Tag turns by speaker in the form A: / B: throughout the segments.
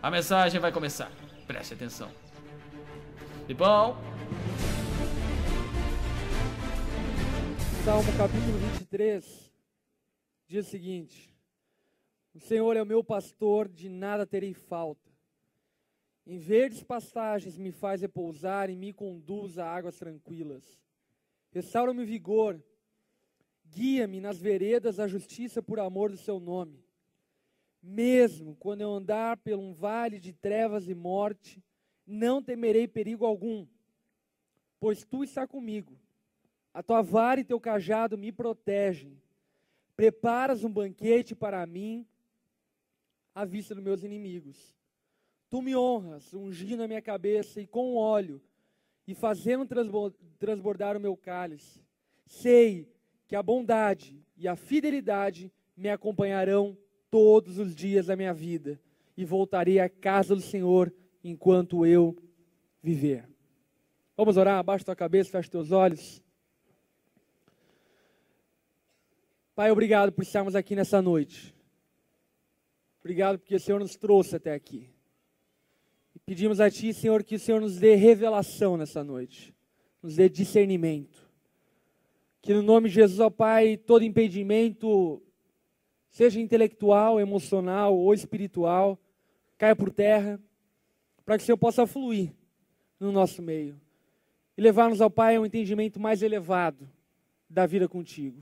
A: A mensagem vai começar. Preste atenção. Bom,
B: Salmo capítulo 23 diz o seguinte: o Senhor é o meu pastor, de nada terei falta. Em verdes pastagens me faz repousar e me conduz a águas tranquilas. Restaura-me o vigor, guia-me nas veredas da justiça por amor do seu nome. Mesmo quando eu andar por um vale de trevas e morte, não temerei perigo algum, pois tu estás comigo. A tua vara e teu cajado me protegem. Preparas um banquete para mim à vista dos meus inimigos. Tu me honras, ungindo a minha cabeça e com óleo, e fazendo transbordar o meu cálice. Sei que a bondade e a fidelidade me acompanharão todos os dias da minha vida, e voltarei à casa do Senhor enquanto eu viver. Vamos orar? Abaixa tua cabeça, fecha teus olhos. Pai, obrigado por estarmos aqui nessa noite. Obrigado porque o Senhor nos trouxe até aqui. E pedimos a Ti, Senhor, que o Senhor nos dê revelação nessa noite. Nos dê discernimento. Que no nome de Jesus, ó Pai, todo impedimento, seja intelectual, emocional ou espiritual, caia por terra, para que o Senhor possa fluir no nosso meio. E levar-nos, ó Pai, a um entendimento mais elevado da vida contigo.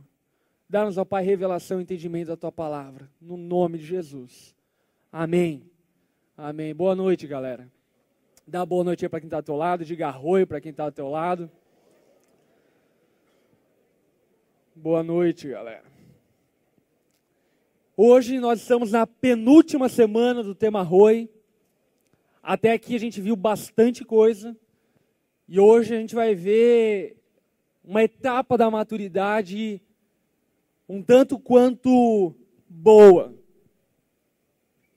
B: Dá-nos, ó Pai, revelação e entendimento da Tua palavra. No nome de Jesus. Amém. Amém. Boa noite, galera. Dá uma boa noite aí para quem está ao teu lado. Diga arroi para quem está ao teu lado. Boa noite, galera. Hoje nós estamos na penúltima semana do tema arroi. Até aqui a gente viu bastante coisa. E hoje a gente vai ver uma etapa da maturidade um tanto quanto boa,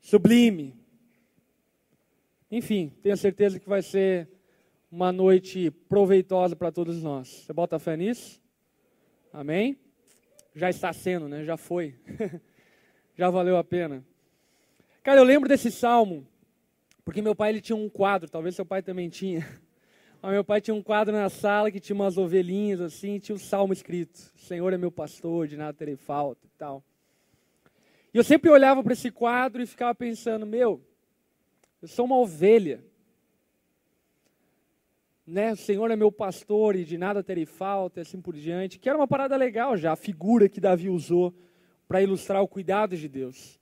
B: sublime. Enfim, tenho certeza que vai ser uma noite proveitosa para todos nós. Você bota fé nisso? Amém? Já está sendo, né? Já foi. Já valeu a pena. Cara, eu lembro desse salmo, porque meu pai ele tinha um quadro, talvez seu pai também tinha. Mas meu pai tinha um quadro na sala que tinha umas ovelhinhas assim, tinha o salmo escrito: Senhor é meu pastor, de nada terei falta e tal. E eu sempre olhava para esse quadro e ficava pensando, eu sou uma ovelha. Né? O Senhor é meu pastor e de nada terei falta, e assim por diante. Que era uma parada legal já, a figura que Davi usou para ilustrar o cuidado de Deus.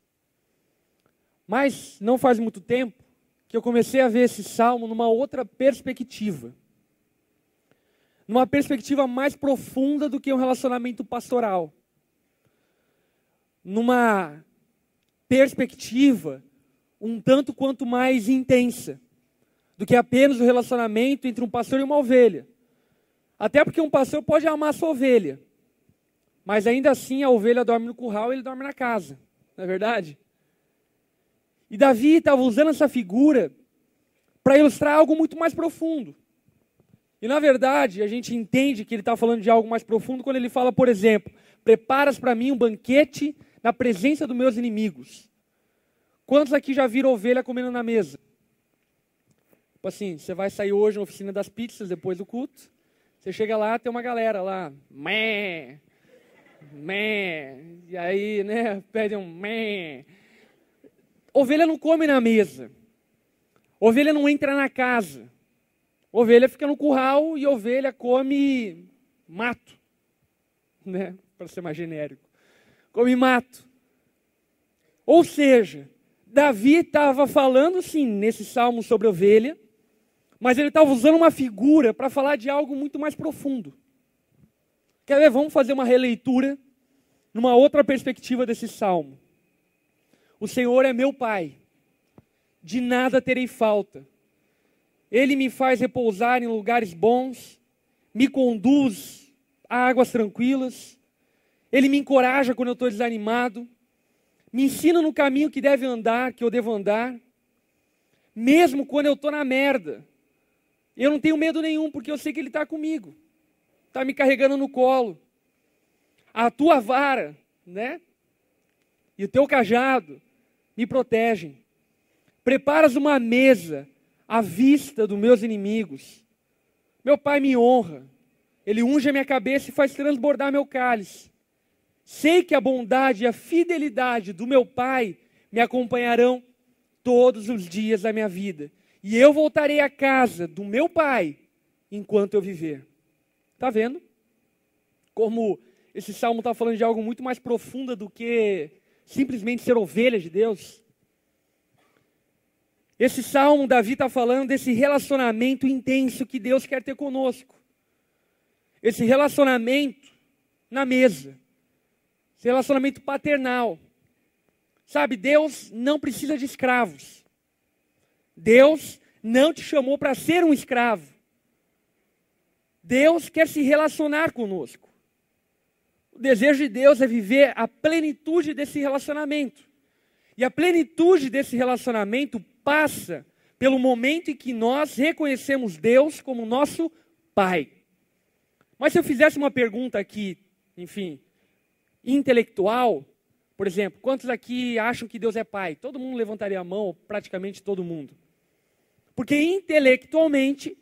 B: Mas não faz muito tempo que eu comecei a ver esse salmo numa outra perspectiva. Numa perspectiva mais profunda do que um relacionamento pastoral. Numa perspectiva um tanto quanto mais intensa do que apenas o relacionamento entre um pastor e uma ovelha. Até porque um pastor pode amar a sua ovelha, mas ainda assim a ovelha dorme no curral e ele dorme na casa. Não é verdade? E Davi estava usando essa figura para ilustrar algo muito mais profundo. E na verdade, a gente entende que ele está falando de algo mais profundo quando ele fala, por exemplo, preparas para mim um banquete na presença dos meus inimigos. Quantos aqui já viram ovelha comendo na mesa? Tipo assim, você vai sair hoje na oficina das pizzas depois do culto, você chega lá, tem uma galera lá, mé, e aí, né, pede um mé. Ovelha não come na mesa. Ovelha não entra na casa. Ovelha fica no curral e ovelha come mato. Né? Para ser mais genérico. Come mato. Ou seja, Davi estava falando, sim, nesse salmo sobre ovelha, mas ele estava usando uma figura para falar de algo muito mais profundo. Quer ver? Vamos fazer uma releitura numa outra perspectiva desse salmo. O Senhor é meu Pai, de nada terei falta. Ele me faz repousar em lugares bons, me conduz a águas tranquilas, Ele me encoraja quando eu estou desanimado, me ensina no caminho que deve andar, que eu devo andar, mesmo quando eu estou na merda. Eu não tenho medo nenhum, porque eu sei que Ele está comigo, está me carregando no colo. A tua vara, né? E o teu cajado me protegem. Preparas uma mesa à vista dos meus inimigos. Meu Pai me honra. Ele unge a minha cabeça e faz transbordar meu cálice. Sei que a bondade e a fidelidade do meu Pai me acompanharão todos os dias da minha vida. E eu voltarei à casa do meu Pai enquanto eu viver. Está vendo? Como esse salmo está falando de algo muito mais profundo do que simplesmente ser ovelha de Deus. Esse salmo, Davi está falando desse relacionamento intenso que Deus quer ter conosco. Esse relacionamento na mesa. Esse relacionamento paternal. Sabe, Deus não precisa de escravos. Deus não te chamou para ser um escravo. Deus quer se relacionar conosco. O desejo de Deus é viver a plenitude desse relacionamento. E a plenitude desse relacionamento passa pelo momento em que nós reconhecemos Deus como nosso Pai. Mas se eu fizesse uma pergunta aqui, enfim, intelectual, por exemplo, quantos aqui acham que Deus é Pai? Todo mundo levantaria a mão, ou praticamente todo mundo. Porque intelectualmente,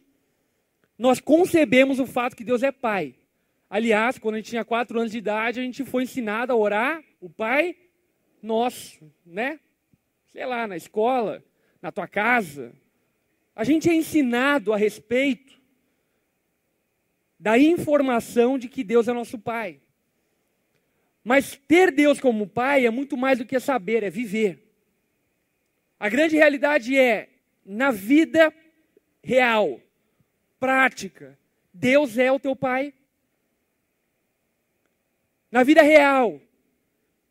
B: nós concebemos o fato que Deus é Pai. Aliás, quando a gente tinha 4 anos de idade, a gente foi ensinado a orar o Pai Nosso, né? Sei lá, na escola, na tua casa. A gente é ensinado a respeito da informação de que Deus é nosso Pai. Mas ter Deus como Pai é muito mais do que saber, é viver. A grande realidade é, na vida real, prática, Deus é o teu Pai. Na vida real,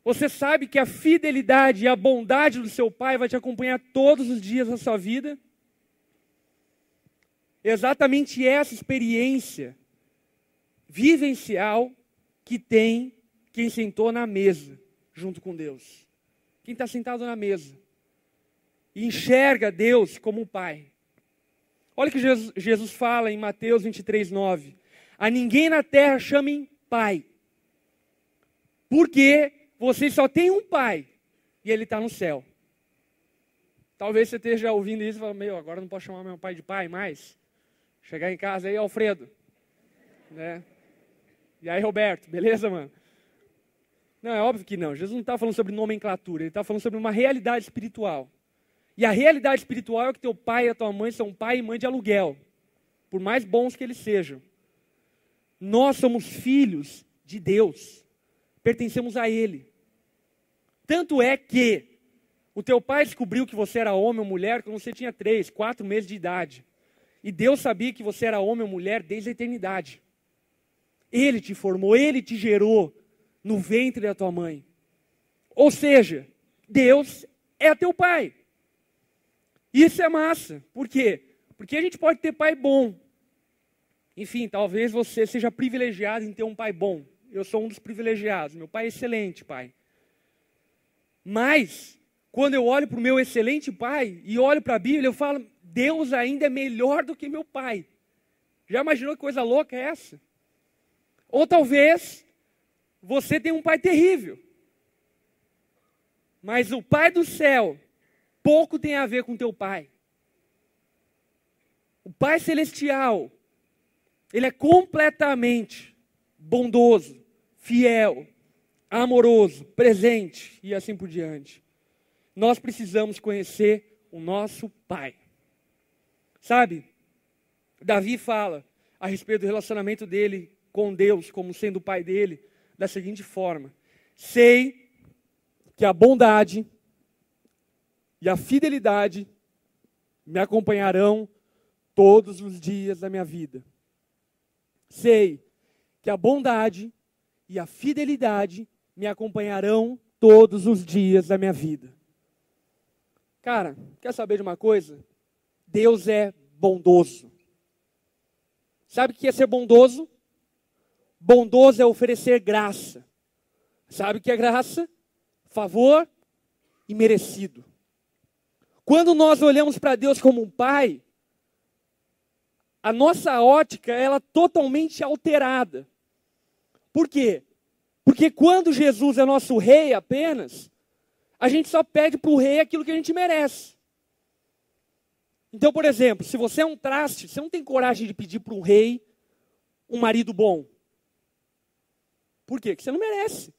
B: você sabe que a fidelidade e a bondade do seu Pai vai te acompanhar todos os dias da sua vida? Exatamente essa experiência vivencial que tem quem sentou na mesa junto com Deus. Quem está sentado na mesa e enxerga Deus como um Pai. Olha o que Jesus fala em Mateus 23:9. A ninguém na terra chamem Pai, porque vocês só têm um Pai e Ele está no céu. Talvez você esteja ouvindo isso e fala, agora não posso chamar meu pai de pai mais. Chegar em casa aí, Alfredo. Né? E aí, Roberto, beleza, mano? Não, é óbvio que não. Jesus não está falando sobre nomenclatura, Ele está falando sobre uma realidade espiritual. E a realidade espiritual é que teu pai e a tua mãe são pai e mãe de aluguel, por mais bons que eles sejam. Nós somos filhos de Deus, pertencemos a Ele. Tanto é que o teu pai descobriu que você era homem ou mulher quando você tinha 3, 4 meses de idade. E Deus sabia que você era homem ou mulher desde a eternidade. Ele te formou, Ele te gerou no ventre da tua mãe. Ou seja, Deus é teu pai. Isso é massa. Por quê? Porque a gente pode ter pai bom. Enfim, talvez você seja privilegiado em ter um pai bom. Eu sou um dos privilegiados. Meu pai é excelente, pai. Mas, quando eu olho para o meu excelente pai e olho para a Bíblia, eu falo, Deus ainda é melhor do que meu pai. Já imaginou que coisa louca é essa? Ou talvez você tenha um pai terrível. Mas o Pai do céu pouco tem a ver com teu pai. O Pai celestial, Ele é completamente bondoso, fiel, amoroso, presente e assim por diante. Nós precisamos conhecer o nosso Pai. Sabe, Davi fala a respeito do relacionamento dele com Deus, como sendo o Pai dele, da seguinte forma: sei que a bondade e a fidelidade me acompanharão todos os dias da minha vida. Sei que a bondade e a fidelidade me acompanharão todos os dias da minha vida. Cara, quer saber de uma coisa? Deus é bondoso. Sabe o que é ser bondoso? Bondoso é oferecer graça. Sabe o que é graça? Favor e merecido. Quando nós olhamos para Deus como um pai, a nossa ótica ela é totalmente alterada. Por quê? Porque quando Jesus é nosso rei apenas, a gente só pede para o rei aquilo que a gente merece. Então, por exemplo, se você é um traste, você não tem coragem de pedir para um rei um marido bom. Por quê? Porque você não merece.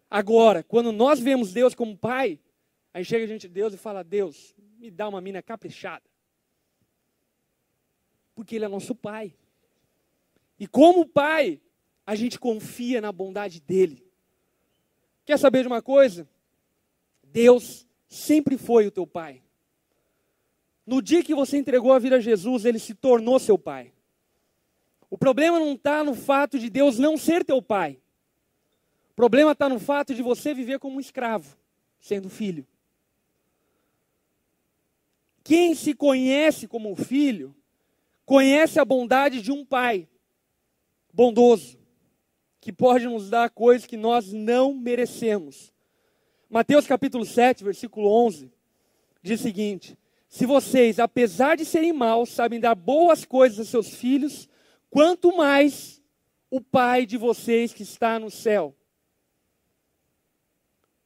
B: Agora, quando nós vemos Deus como pai, aí chega diante de Deus e fala, Deus, me dá uma mina caprichada. Porque Ele é nosso pai. E como pai, a gente confia na bondade dEle. Quer saber de uma coisa? Deus sempre foi o teu pai. No dia que você entregou a vida a Jesus, Ele se tornou seu pai. O problema não está no fato de Deus não ser teu pai. O problema está no fato de você viver como um escravo, sendo filho. Quem se conhece como filho, conhece a bondade de um pai bondoso, que pode nos dar coisas que nós não merecemos. Mateus capítulo 7, versículo 11, diz o seguinte: se vocês, apesar de serem maus, sabem dar boas coisas a seus filhos, quanto mais o Pai de vocês que está no céu.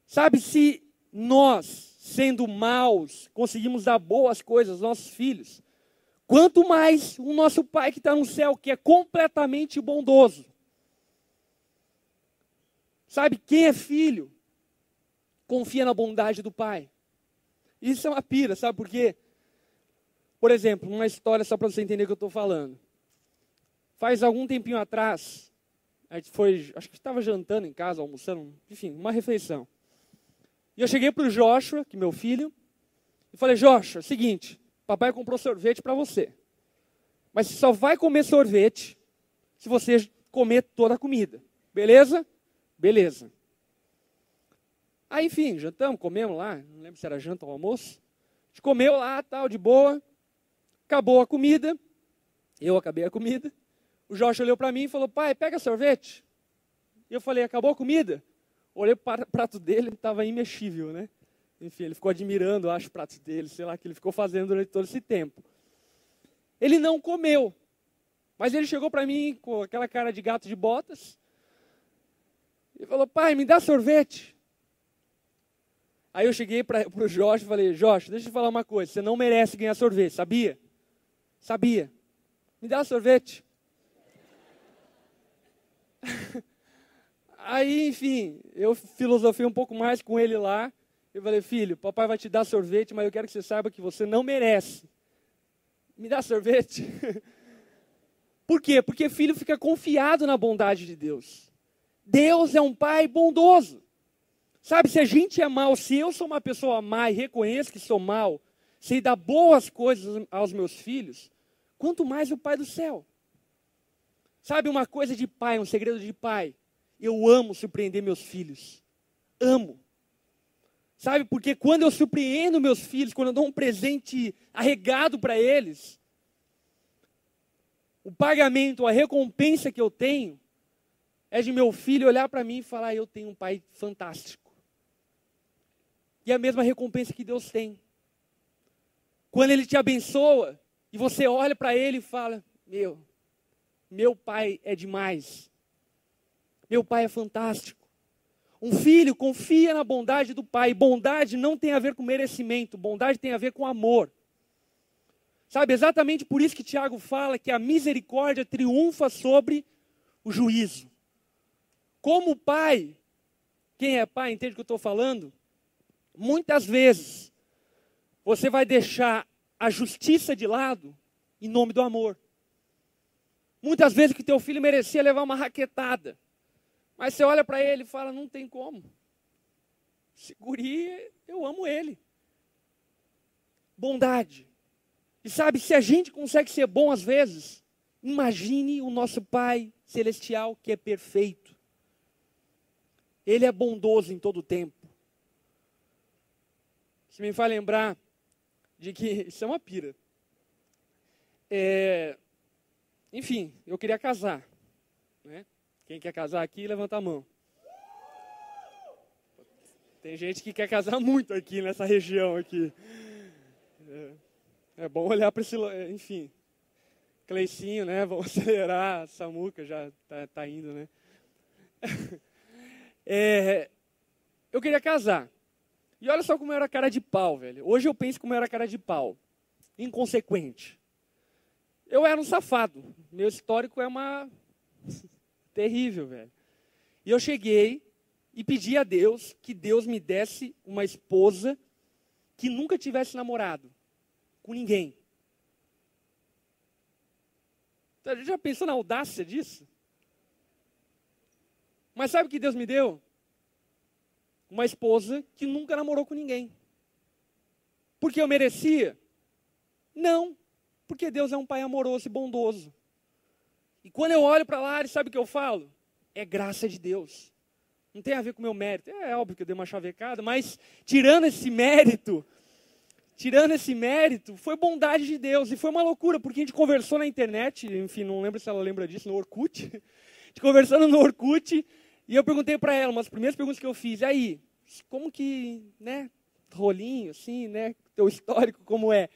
B: Sabe, se nós, sendo maus, conseguimos dar boas coisas aos nossos filhos, quanto mais o nosso Pai que está no céu, que é completamente bondoso. Sabe, quem é filho, confia na bondade do Pai. Isso é uma pira, sabe por quê? Por exemplo, uma história só para você entender o que eu estou falando. Faz algum tempinho atrás, a gente foi, acho que estava jantando em casa, almoçando, enfim, uma refeição. E eu cheguei para o Joshua, que é meu filho, e falei, Joshua, seguinte, papai comprou sorvete para você. Mas você só vai comer sorvete se você comer toda a comida. Beleza? Beleza. Aí, enfim, jantamos, comemos lá, não lembro se era janta ou almoço. A gente comeu lá, tal, de boa. Acabou a comida. Eu acabei a comida. O Jorge olhou para mim e falou, pai, pega sorvete. E eu falei, acabou a comida? Olhei para o prato dele, ele estava imexível, né? Enfim, ele ficou admirando, acho, o prato dele, sei lá, o que ele ficou fazendo durante todo esse tempo. Ele não comeu. Mas ele chegou para mim com aquela cara de gato de botas. E falou, pai, me dá sorvete. Aí eu cheguei para o Jorge e falei, Jorge, deixa eu te falar uma coisa, você não merece ganhar sorvete, sabia? Sabia. Me dá sorvete. Aí, enfim, eu filosofei um pouco mais com ele lá. Eu falei, filho, papai vai te dar sorvete, mas eu quero que você saiba que você não merece. Me dá sorvete. Por quê? Porque filho fica confiado na bondade de Deus. Deus é um pai bondoso. Sabe, se a gente é mal, se eu sou uma pessoa má e reconheço que sou mal, sei dar boas coisas aos meus filhos, quanto mais o Pai do céu. Sabe, uma coisa de pai, um segredo de pai, eu amo surpreender meus filhos. Amo. Sabe, porque quando eu surpreendo meus filhos, quando eu dou um presente arregado para eles, o pagamento, a recompensa que eu tenho, é de meu filho olhar para mim e falar, eu tenho um pai fantástico. E a mesma recompensa que Deus tem. Quando Ele te abençoa, e você olha para Ele e fala, meu pai é demais. Meu pai é fantástico. Um filho confia na bondade do pai. Bondade não tem a ver com merecimento, bondade tem a ver com amor. Sabe, exatamente por isso que Tiago fala que a misericórdia triunfa sobre o juízo. Como pai, quem é pai entende o que eu estou falando? Muitas vezes, você vai deixar a justiça de lado em nome do amor. Muitas vezes que teu filho merecia levar uma raquetada. Mas você olha para ele e fala, não tem como. Esse guri, eu amo ele. Bondade. E sabe, se a gente consegue ser bom às vezes, imagine o nosso Pai Celestial que é perfeito. Ele é bondoso em todo o tempo. Isso me faz lembrar de que isso é uma pira. Enfim, eu queria casar. Né? Quem quer casar aqui, levanta a mão. Tem gente que quer casar muito aqui nessa região aqui. É bom olhar para esse... Enfim, Cleicinho, né? Vamos acelerar. Samuca já tá indo, né? Eu queria casar. E olha só como eu era cara de pau, velho. Hoje eu penso como eu era cara de pau. inconsequente. Eu era um safado. Meu histórico é terrível, velho. E eu cheguei e pedi a Deus que Deus me desse uma esposa que nunca tivesse namorado com ninguém. Então, a gente já pensou na audácia disso? Mas sabe o que Deus me deu? Uma esposa que nunca namorou com ninguém. Porque eu merecia? Não, porque Deus é um pai amoroso e bondoso. E quando eu olho para lá, sabe o que eu falo? É graça de Deus. Não tem a ver com o meu mérito. É óbvio que eu dei uma chavecada, mas tirando esse mérito, foi bondade de Deus. E foi uma loucura, porque a gente conversou na internet, enfim, não lembro se ela lembra disso, no Orkut. A gente conversando no Orkut, e eu perguntei para ela, umas primeiras perguntas que eu fiz, e aí, como que, né, rolinho, assim, né, teu histórico, como é?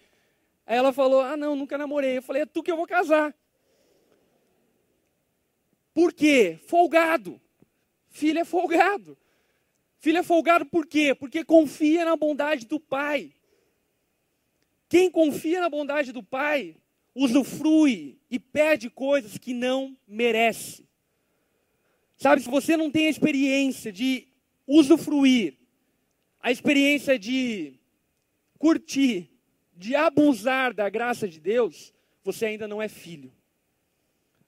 B: Aí ela falou, não, nunca namorei. Eu falei, é tu que eu vou casar. Por quê? Folgado. Filho é folgado. Filho é folgado por quê? Porque confia na bondade do pai. Quem confia na bondade do pai, usufrui e perde coisas que não merece. Sabe, se você não tem a experiência de usufruir, a experiência de curtir, de abusar da graça de Deus, você ainda não é filho.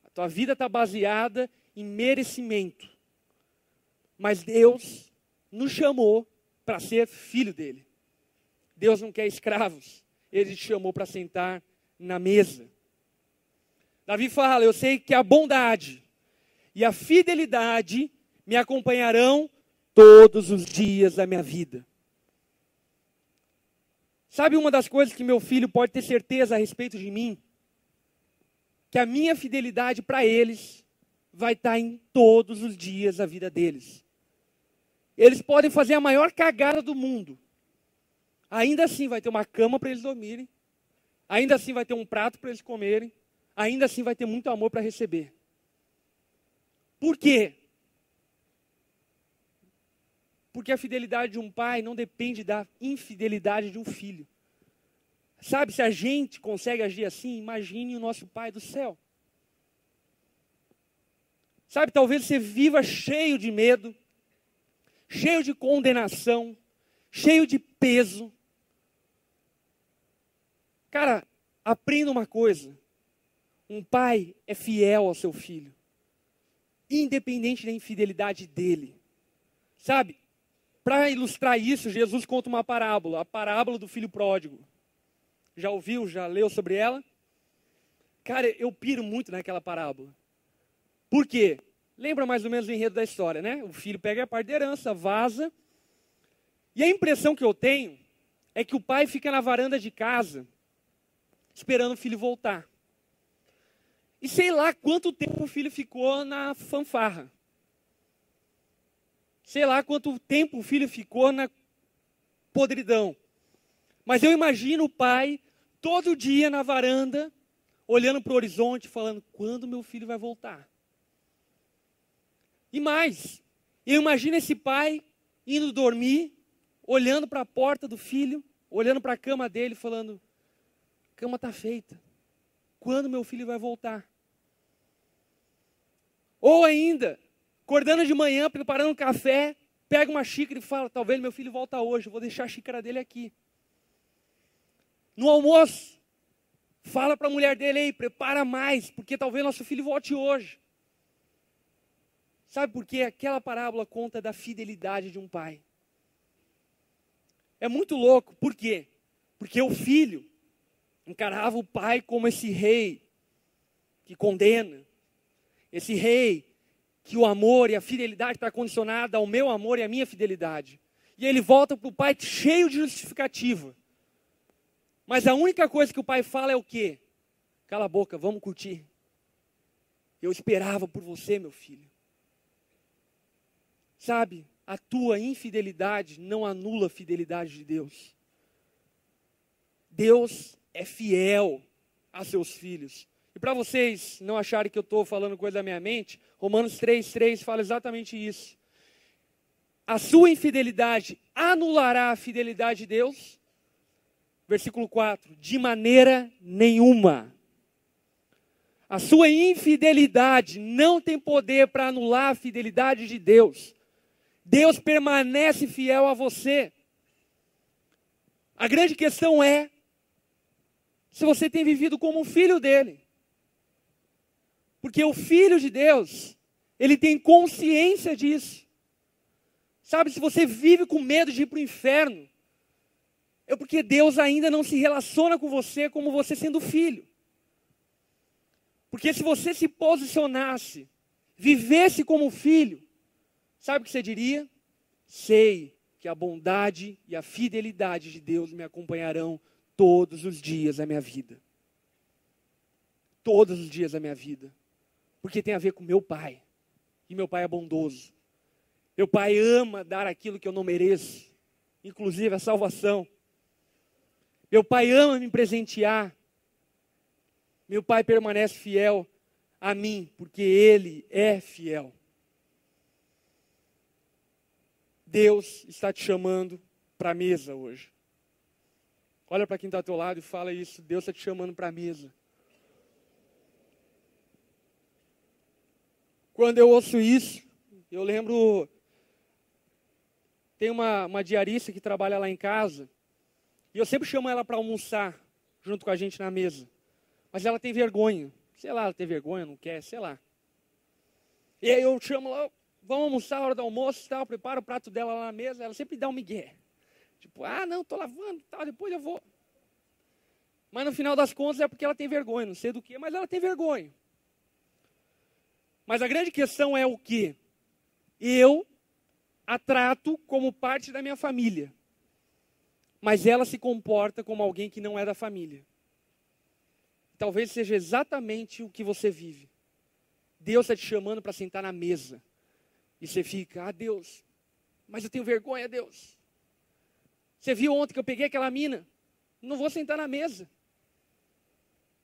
B: A tua vida está baseada em merecimento. Mas Deus nos chamou para ser filho dele. Deus não quer escravos. Ele te chamou para sentar na mesa. Davi fala, eu sei que a bondade e a fidelidade me acompanharão todos os dias da minha vida. Sabe uma das coisas que meu filho pode ter certeza a respeito de mim? Que a minha fidelidade para eles vai estar em todos os dias da vida deles. Eles podem fazer a maior cagada do mundo. Ainda assim vai ter uma cama para eles dormirem. Ainda assim vai ter um prato para eles comerem. Ainda assim vai ter muito amor para receber. Por quê? Porque a fidelidade de um pai não depende da infidelidade de um filho. Sabe, se a gente consegue agir assim, imagine o nosso Pai do céu. Sabe, talvez você viva cheio de medo, cheio de condenação, cheio de peso. Cara, aprenda uma coisa. Um pai é fiel ao seu filho, independente da infidelidade dele. Sabe, para ilustrar isso, Jesus conta uma parábola, a parábola do filho pródigo. Já ouviu, já leu sobre ela? Cara, eu piro muito naquela parábola. Por quê? Lembra mais ou menos o enredo da história, né? O filho pega a parte da herança, vaza. E a impressão que eu tenho é que o pai fica na varanda de casa, esperando o filho voltar. E sei lá quanto tempo o filho ficou na fanfarra. Sei lá quanto tempo o filho ficou na podridão. Mas eu imagino o pai todo dia na varanda, olhando para o horizonte, falando, quando meu filho vai voltar? E mais, eu imagino esse pai indo dormir, olhando para a porta do filho, olhando para a cama dele, falando, a cama está feita, quando meu filho vai voltar? Ou ainda, acordando de manhã, preparando um café, pega uma xícara e fala, talvez meu filho volta hoje, eu vou deixar a xícara dele aqui. No almoço, fala para a mulher dele, ei, prepara mais, porque talvez nosso filho volte hoje. Sabe por quê? Aquela parábola conta da fidelidade de um pai. É muito louco, por quê? Porque o filho encarava o pai como esse rei que condena, esse rei que o amor e a fidelidade está condicionada ao meu amor e à minha fidelidade. E ele volta para o pai cheio de justificativa. Mas a única coisa que o pai fala é o quê? Cala a boca, vamos curtir. Eu esperava por você, meu filho. Sabe, a tua infidelidade não anula a fidelidade de Deus. Deus é fiel a seus filhos. E para vocês não acharem que eu estou falando coisa da minha mente, Romanos 3,3 fala exatamente isso. A sua infidelidade anulará a fidelidade de Deus? Versículo 4. De maneira nenhuma. A sua infidelidade não tem poder para anular a fidelidade de Deus. Deus permanece fiel a você. A grande questão é se você tem vivido como um filho dele. Porque o filho de Deus, ele tem consciência disso. Sabe, se você vive com medo de ir para o inferno, é porque Deus ainda não se relaciona com você como você sendo filho. Porque se você se posicionasse, vivesse como filho, sabe o que você diria? Sei que a bondade e a fidelidade de Deus me acompanharão todos os dias da minha vida. Todos os dias da minha vida. Porque tem a ver com meu pai. E meu pai é bondoso. Meu pai ama dar aquilo que eu não mereço. Inclusive a salvação. Meu pai ama me presentear. Meu pai permanece fiel a mim, porque ele é fiel. Deus está te chamando para a mesa hoje. Olha para quem está ao teu lado e fala isso. Deus está te chamando para a mesa. Quando eu ouço isso, eu lembro... Tem uma diarista que trabalha lá em casa. E eu sempre chamo ela para almoçar junto com a gente na mesa. Mas ela tem vergonha. Sei lá, ela tem vergonha, não quer, sei lá. E aí eu chamo ela, vamos almoçar a hora do almoço e tal, preparo o prato dela lá na mesa, ela sempre dá um migué. Tipo, não, estou lavando, tal, depois eu vou. Mas no final das contas é porque ela tem vergonha, não sei do que, mas ela tem vergonha. Mas a grande questão é o quê? Eu a trato como parte da minha família. Mas ela se comporta como alguém que não é da família. Talvez seja exatamente o que você vive. Deus está te chamando para sentar na mesa. E você fica, Deus, mas eu tenho vergonha, Deus. Você viu ontem que eu peguei aquela mina? Não vou sentar na mesa.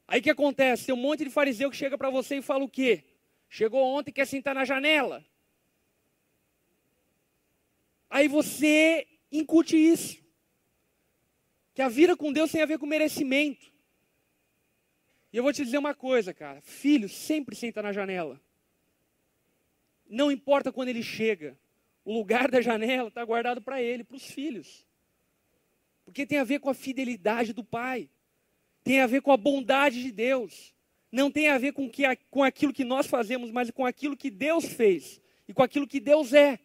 B: Aí o que acontece? Tem um monte de fariseu que chega para você e fala o quê? Chegou ontem e quer sentar na janela. Aí você incute isso. Que a vida com Deus tem a ver com merecimento. E eu vou te dizer uma coisa, cara. Filho sempre senta na janela. Não importa quando ele chega. O lugar da janela está guardado para ele, para os filhos. Porque tem a ver com a fidelidade do pai. Tem a ver com a bondade de Deus. Não tem a ver com aquilo que nós fazemos, mas com aquilo que Deus fez. E com aquilo que Deus é.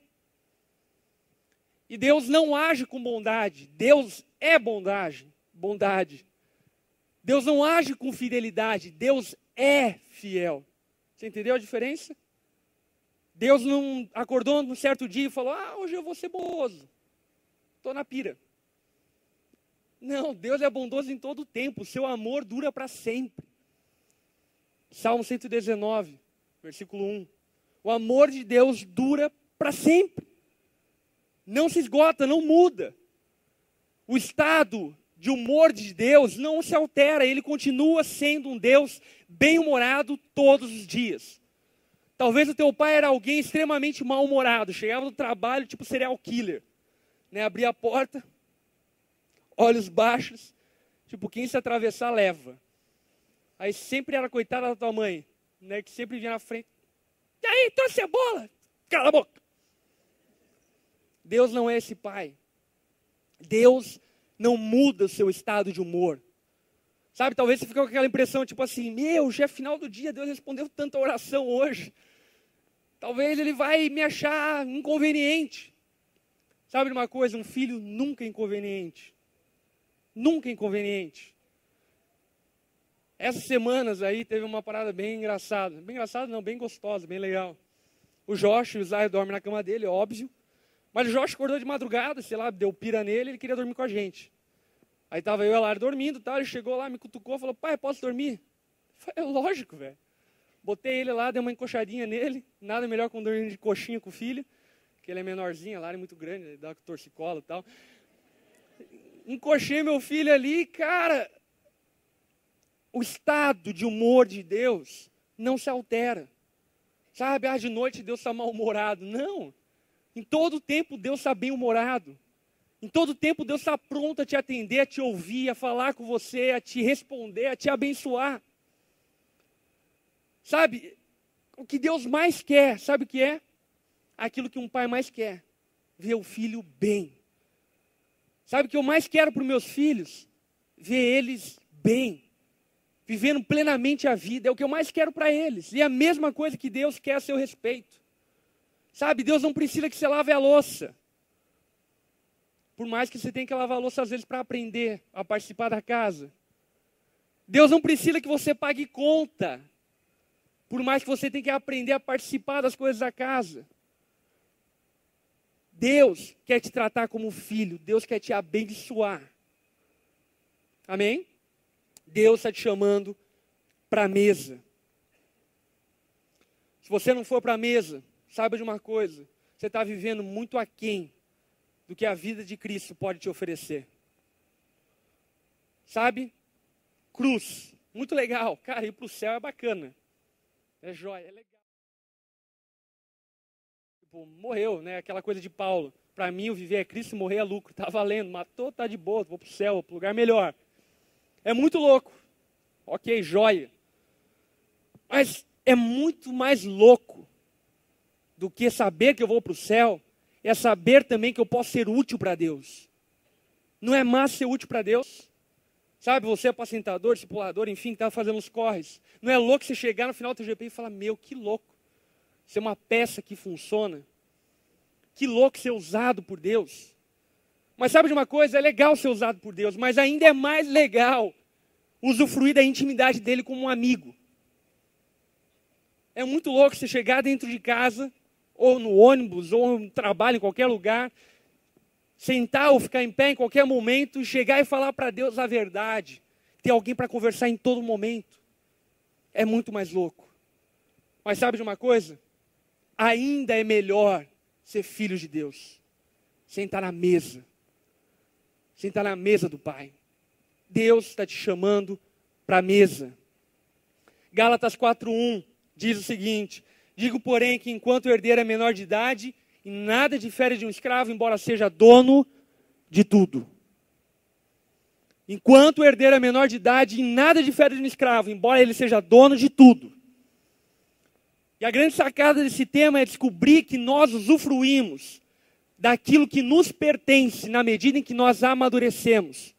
B: E Deus não age com bondade. Deus é bondade. Deus não age com fidelidade. Deus é fiel. Você entendeu a diferença? Deus não acordou num certo dia e falou, hoje eu vou ser bondoso. Estou na pira. Não, Deus é bondoso em todo o tempo. O seu amor dura para sempre. Salmo 119, versículo 1. O amor de Deus dura para sempre. Não se esgota, não muda. O estado de humor de Deus não se altera. Ele continua sendo um Deus bem-humorado todos os dias. Talvez o teu pai era alguém extremamente mal-humorado. Chegava no trabalho tipo serial killer. Abria a porta, olhos baixos. Tipo, quem se atravessar, leva. Aí sempre era coitada da tua mãe. Que sempre vinha na frente. E aí, trouxe cebola? Cala a boca. Deus não é esse pai. Deus não muda o seu estado de humor. Sabe, talvez você fique com aquela impressão, tipo assim, já é final do dia, Deus respondeu tanta oração hoje. Talvez ele vai me achar inconveniente. Sabe de uma coisa, um filho nunca é inconveniente. Nunca é inconveniente. Essas semanas aí teve uma parada bem engraçada. Bem engraçada não, bem gostosa, bem legal. O Josh e o Zay dormem na cama dele, óbvio. Mas o Josh acordou de madrugada, sei lá, deu pira nele, ele queria dormir com a gente. Aí tava eu e a Lara dormindo, ele chegou lá, me cutucou, falou, pai, posso dormir? Eu falei, lógico, velho. Botei ele lá, dei uma encoxadinha nele, nada melhor que um dormir de coxinha com o filho, que ele é menorzinho, a Lara é muito grande, ele dá torcicolo e tal. Encoxei meu filho ali, cara, o estado de humor de Deus não se altera. Sabe, de noite Deus está mal-humorado. Não. Em todo o tempo Deus está bem-humorado. Em todo tempo Deus está pronto a te atender, a te ouvir, a falar com você, a te responder, a te abençoar. Sabe, o que Deus mais quer, sabe o que é? Aquilo que um pai mais quer, ver o filho bem. Sabe o que eu mais quero para os meus filhos? Ver eles bem, vivendo plenamente a vida, é o que eu mais quero para eles. E é a mesma coisa que Deus quer a seu respeito. Sabe, Deus não precisa que você lave a louça. Por mais que você tenha que lavar a louça às vezes para aprender a participar da casa. Deus não precisa que você pague conta. Por mais que você tenha que aprender a participar das coisas da casa. Deus quer te tratar como filho. Deus quer te abençoar. Amém? Deus está te chamando para a mesa. Se você não for para a mesa, saiba de uma coisa. Você está vivendo muito aquém do que a vida de Cristo pode te oferecer. Sabe? Cruz. Muito legal. Cara, ir para o céu é bacana. É jóia, é legal. Tipo, morreu, né? Aquela coisa de Paulo. Para mim, o viver é Cristo, morrer é lucro. Tá valendo, matou, tá de boa, vou para o céu, vou para um lugar melhor. É muito louco. Ok, jóia. Mas é muito mais louco do que saber que eu vou para o céu, é saber também que eu posso ser útil para Deus. Não é massa ser útil para Deus? Sabe, você é apacentador, discipulador, enfim, que está fazendo os corres. Não é louco você chegar no final do TGP e falar, meu, que louco. Ser uma peça que funciona. Que louco ser usado por Deus. Mas sabe de uma coisa? É legal ser usado por Deus, mas ainda é mais legal usufruir da intimidade dele como um amigo. É muito louco você chegar dentro de casa, ou no ônibus, ou no trabalho, em qualquer lugar, sentar ou ficar em pé em qualquer momento, e chegar e falar para Deus a verdade. Ter alguém para conversar em todo momento. É muito mais louco. Mas sabe de uma coisa? Ainda é melhor ser filho de Deus. Sentar na mesa. Sentar na mesa do Pai. Deus está te chamando para a mesa. Gálatas 4:1 diz o seguinte: digo, porém, que enquanto o herdeiro é menor de idade, em nada difere de um escravo, embora seja dono de tudo. Enquanto o herdeiro é menor de idade, em nada difere de um escravo, embora ele seja dono de tudo. E a grande sacada desse tema é descobrir que nós usufruímos daquilo que nos pertence na medida em que nós amadurecemos.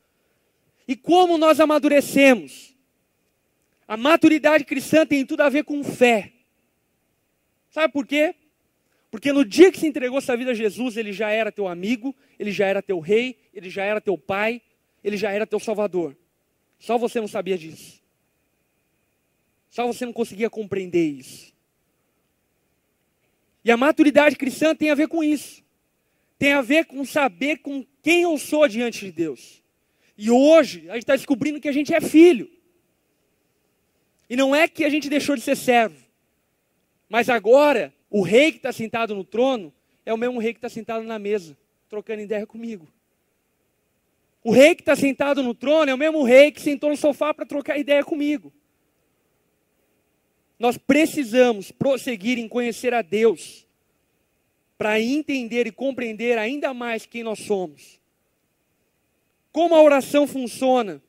B: E como nós amadurecemos? A maturidade cristã tem tudo a ver com fé. Sabe por quê? Porque no dia que se entregou sua vida a Jesus, ele já era teu amigo, ele já era teu rei, ele já era teu pai, ele já era teu salvador. Só você não sabia disso. Só você não conseguia compreender isso. E a maturidade cristã tem a ver com isso. Tem a ver com saber com quem eu sou diante de Deus. E hoje a gente está descobrindo que a gente é filho. E não é que a gente deixou de ser servo. Mas agora, o rei que está sentado no trono é o mesmo rei que está sentado na mesa, trocando ideia comigo. O rei que está sentado no trono é o mesmo rei que sentou no sofá para trocar ideia comigo. Nós precisamos prosseguir em conhecer a Deus para entender e compreender ainda mais quem nós somos. Como a oração funciona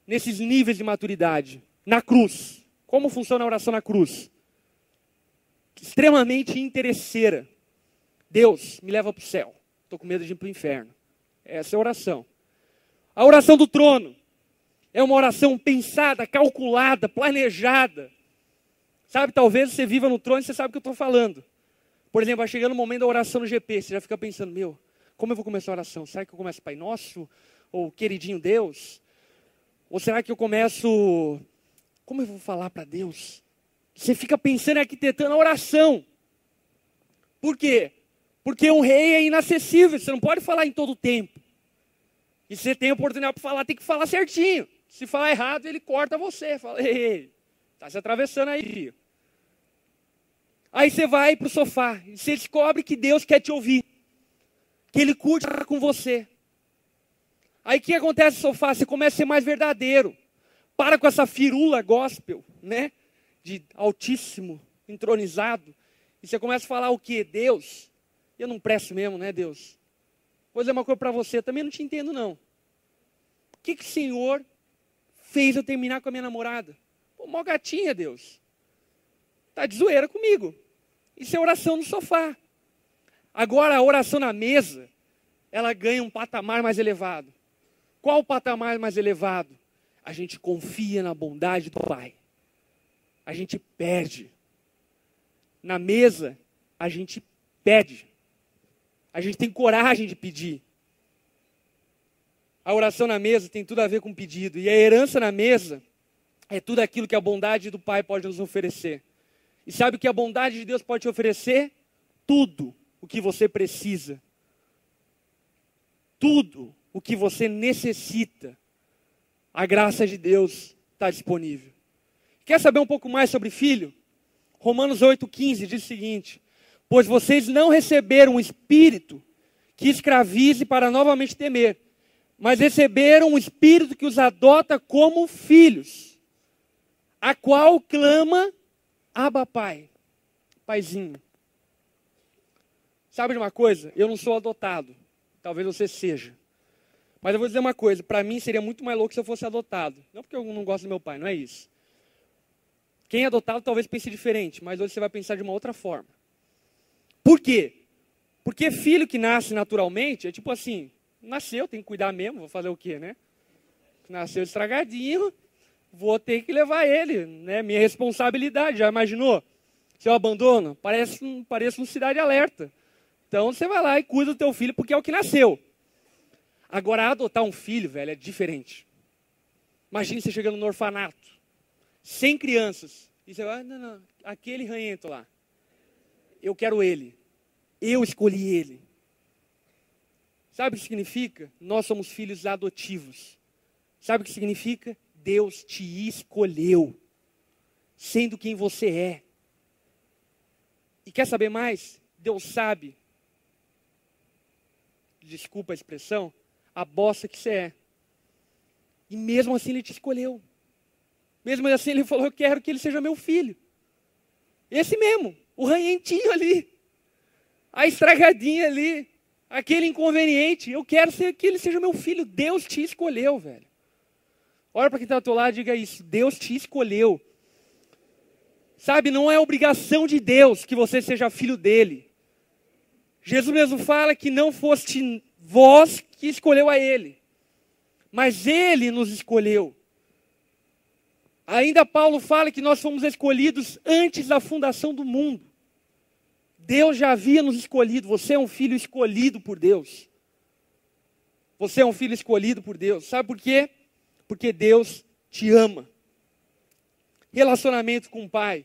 B: nesses níveis de maturidade? Na cruz. Como funciona a oração na cruz? Extremamente interesseira. Deus, me leva para o céu. Estou com medo de ir para o inferno. Essa é a oração. A oração do trono é uma oração pensada, calculada, planejada. Sabe, talvez você viva no trono e você sabe o que eu estou falando. Por exemplo, vai chegando o momento da oração no GP, você já fica pensando, meu, como eu vou começar a oração? Será que eu começo Pai Nosso? Ou queridinho Deus? Ou será que eu começo... Como eu vou falar para Deus? Você fica pensando e arquitetando a oração. Por quê? Porque um rei é inacessível, você não pode falar em todo o tempo. E se você tem a oportunidade para falar, tem que falar certinho. Se falar errado, ele corta você. Fala, ei, está se atravessando aí, filho. Aí você vai para o sofá e você descobre que Deus quer te ouvir. Que Ele curte estar com você. Aí o que acontece no sofá? Você começa a ser mais verdadeiro. Para com essa firula gospel, né? De altíssimo, entronizado. E você começa a falar o quê? Deus, eu não presto mesmo, né, Deus? Vou dizer uma coisa para você, eu também não te entendo não. O que o Senhor fez eu terminar com a minha namorada? Pô, mó gatinha, Deus. Tá de zoeira comigo. Isso é oração no sofá. Agora a oração na mesa, ela ganha um patamar mais elevado. Qual o patamar mais elevado? A gente confia na bondade do Pai. A gente pede. Na mesa, a gente pede. A gente tem coragem de pedir. A oração na mesa tem tudo a ver com pedido. E a herança na mesa é tudo aquilo que a bondade do Pai pode nos oferecer. E sabe o que a bondade de Deus pode te oferecer? Tudo o que você precisa. Tudo o que você necessita. A graça de Deus está disponível. Quer saber um pouco mais sobre filho? Romanos 8,15 diz o seguinte: pois vocês não receberam um espírito que escravize para novamente temer, mas receberam um espírito que os adota como filhos, a qual clama, Abba Pai, Paizinho. Sabe de uma coisa? Eu não sou adotado, talvez você seja. Mas eu vou dizer uma coisa, para mim seria muito mais louco se eu fosse adotado. Não porque eu não gosto do meu pai, não é isso. Quem é adotado talvez pense diferente, mas hoje você vai pensar de uma outra forma. Por quê? Porque filho que nasce naturalmente é tipo assim, nasceu, tem que cuidar mesmo, vou fazer o quê, né? Nasceu estragadinho, vou ter que levar ele, né? Minha responsabilidade, já imaginou? Se eu abandono, parece um Cidade Alerta. Então você vai lá e cuida do teu filho porque é o que nasceu. Agora, adotar um filho, velho, é diferente. Imagine você chegando no orfanato, 100 crianças, e você vai, não, aquele ranhento lá, eu quero ele, eu escolhi ele. Sabe o que significa? Nós somos filhos adotivos. Sabe o que significa? Deus te escolheu, sendo quem você é. E quer saber mais? Deus sabe, desculpa a expressão, a bosta que você é. E mesmo assim Ele te escolheu. Mesmo assim Ele falou, eu quero que ele seja meu filho. Esse mesmo, o ranhentinho ali, a estragadinha ali, aquele inconveniente, eu quero que ele seja meu filho. Deus te escolheu, velho. Olha para quem está ao teu lado e diga isso, Deus te escolheu. Sabe, não é obrigação de Deus que você seja filho dele. Jesus mesmo fala que não foste vós que escolheu a ele, mas ele nos escolheu. Ainda Paulo fala que nós fomos escolhidos antes da fundação do mundo. Deus já havia nos escolhido. Você é um filho escolhido por Deus. Você é um filho escolhido por Deus. Sabe por quê? Porque Deus te ama. Relacionamento com o Pai.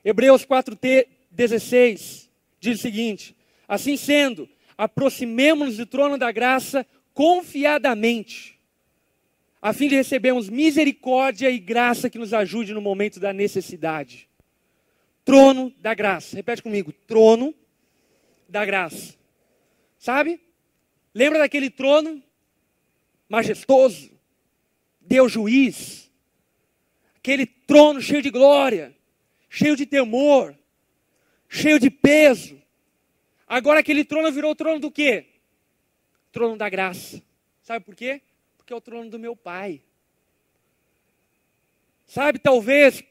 B: Hebreus 4:16 diz o seguinte: assim sendo, aproximemo-nos do trono da graça confiadamente, a fim de recebermos misericórdia e graça que nos ajude no momento da necessidade. Trono da graça. Repete comigo. Trono da graça. Sabe? Lembra daquele trono majestoso? Deus juiz. Aquele trono cheio de glória, cheio de temor, cheio de peso. Agora aquele trono virou o trono do quê? Trono da graça. Sabe por quê? Porque é o trono do meu Pai. Sabe, talvez,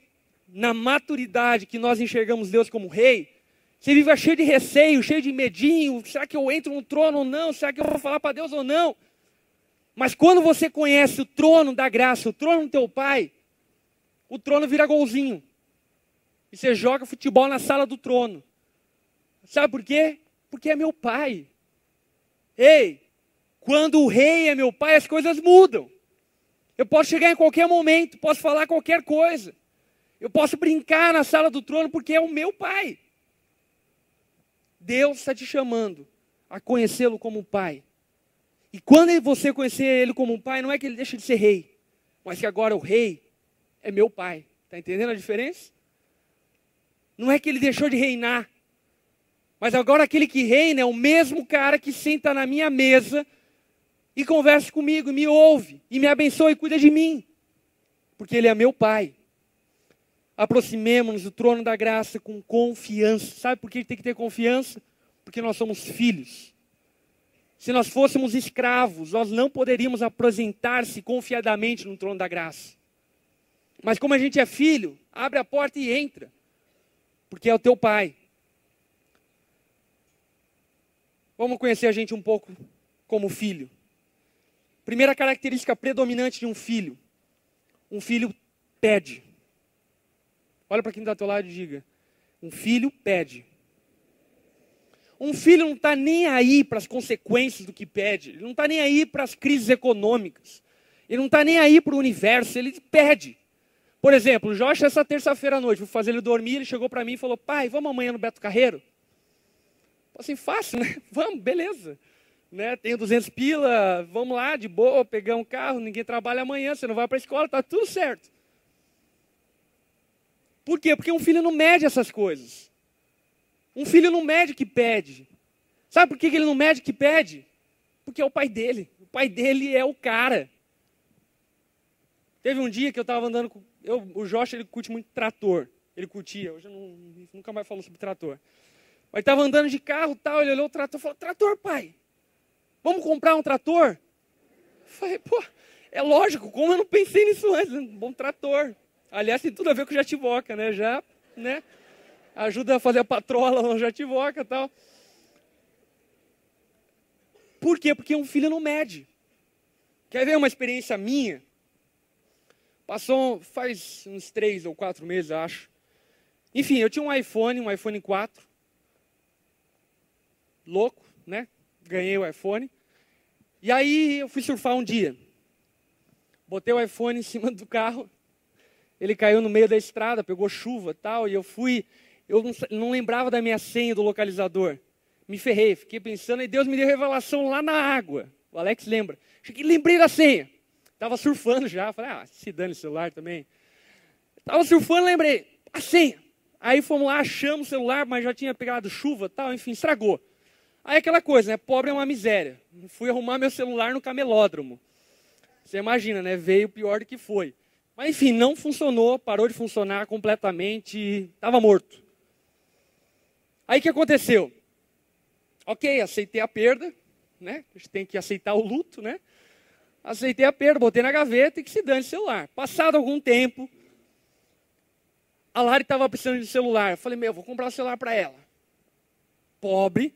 B: na maturidade que nós enxergamos Deus como rei, você vive cheio de receio, cheio de medinho, será que eu entro no trono ou não? Será que eu vou falar para Deus ou não? Mas quando você conhece o trono da graça, o trono do teu Pai, o trono vira golzinho. E você joga futebol na sala do trono. Sabe por quê? Porque é meu Pai. Ei, quando o rei é meu Pai, as coisas mudam. Eu posso chegar em qualquer momento, posso falar qualquer coisa. Eu posso brincar na sala do trono porque é o meu Pai. Deus está te chamando a conhecê-lo como Pai. E quando você conhecer Ele como Pai, não é que Ele deixa de ser rei, mas que agora o rei é meu Pai. Está entendendo a diferença? Não é que Ele deixou de reinar, mas agora aquele que reina é o mesmo cara que senta na minha mesa e conversa comigo, me ouve, e me abençoa e cuida de mim. Porque Ele é meu Pai. Aproximemo-nos do trono da graça com confiança. Sabe por que tem que ter confiança? Porque nós somos filhos. Se nós fôssemos escravos, nós não poderíamos apresentar-se confiadamente no trono da graça. Mas como a gente é filho, abre a porta e entra, porque é o teu pai. Vamos conhecer a gente um pouco como filho. Primeira característica predominante de um filho pede. Olha para quem está ao teu lado e diga, um filho pede. Um filho não está nem aí para as consequências do que pede. Ele não está nem aí para as crises econômicas. Ele não está nem aí para o universo. Ele pede. Por exemplo, o Josh, essa terça-feira à noite, vou fazer ele dormir, ele chegou para mim e falou, pai, vamos amanhã no Beto Carreiro? Falei assim, fácil, né? Vamos, beleza. Né? Tenho 200 pila, vamos lá, de boa, pegar um carro, ninguém trabalha amanhã, você não vai para a escola, está tudo certo. Por quê? Porque um filho não mede essas coisas. Um filho não mede o que pede. Sabe por que ele não mede o que pede? Porque é o pai dele. O pai dele é o cara. Teve um dia que eu estava andando com... o Josh, ele curte muito trator. Ele curtia, hoje eu nunca mais falou sobre trator. Mas estava andando de carro e tal, ele olhou o trator e falou, trator, pai, vamos comprar um trator? Eu falei, pô, é lógico, como eu não pensei nisso antes? Bom trator. Aliás, tem tudo a ver com o Jativoca, né? Já, né? Ajuda a fazer a patrola no Jativoca e tal. Por quê? Porque um filho não mede. Quer ver uma experiência minha? Passou faz uns 3 ou 4 meses, acho. Enfim, eu tinha um iPhone 4. Louco, né? Ganhei o iPhone. E aí eu fui surfar um dia. Botei o iPhone em cima do carro. Ele caiu no meio da estrada, pegou chuva e tal. E eu não lembrava da minha senha do localizador. Me ferrei, fiquei pensando. E Deus me deu revelação lá na água. O Alex lembra. Lembrei da senha. Estava surfando já. Falei, se dane o celular também. Estava surfando, lembrei. A senha. Aí fomos lá, achamos o celular, mas já tinha pegado chuva e tal. Enfim, estragou. Aí aquela coisa, né? Pobre é uma miséria. Fui arrumar meu celular no camelódromo. Você imagina, né? Veio pior do que foi. Mas enfim, não funcionou, parou de funcionar completamente, estava morto. Aí o que aconteceu? Ok, aceitei a perda, né? A gente tem que aceitar o luto, né? Aceitei a perda, botei na gaveta e que se dane o celular. Passado algum tempo, a Lari estava precisando de celular. Eu falei, vou comprar um celular para ela. Pobre.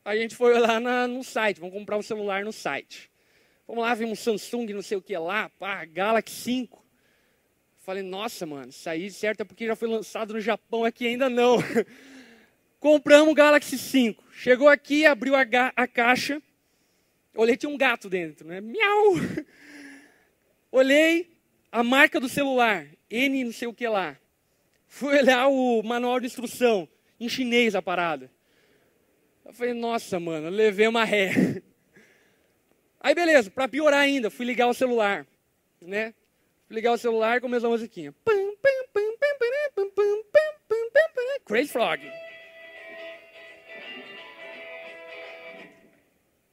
B: A gente foi lá no site, vamos comprar um celular no site. Vamos lá, vimos um Samsung, não sei o que lá, Galaxy 5. Falei, nossa, mano, isso aí certo é porque já foi lançado no Japão, aqui ainda não. Compramos o Galaxy 5. Chegou aqui, abriu a caixa. Olhei, tinha um gato dentro, né? Miau! Olhei a marca do celular, N não sei o que lá. Fui olhar o manual de instrução, em chinês a parada. Eu falei, nossa, mano, eu levei uma ré. Aí beleza, para piorar ainda, fui ligar o celular, né? Fui ligar o celular e começou a musiquinha. Crazy Frog.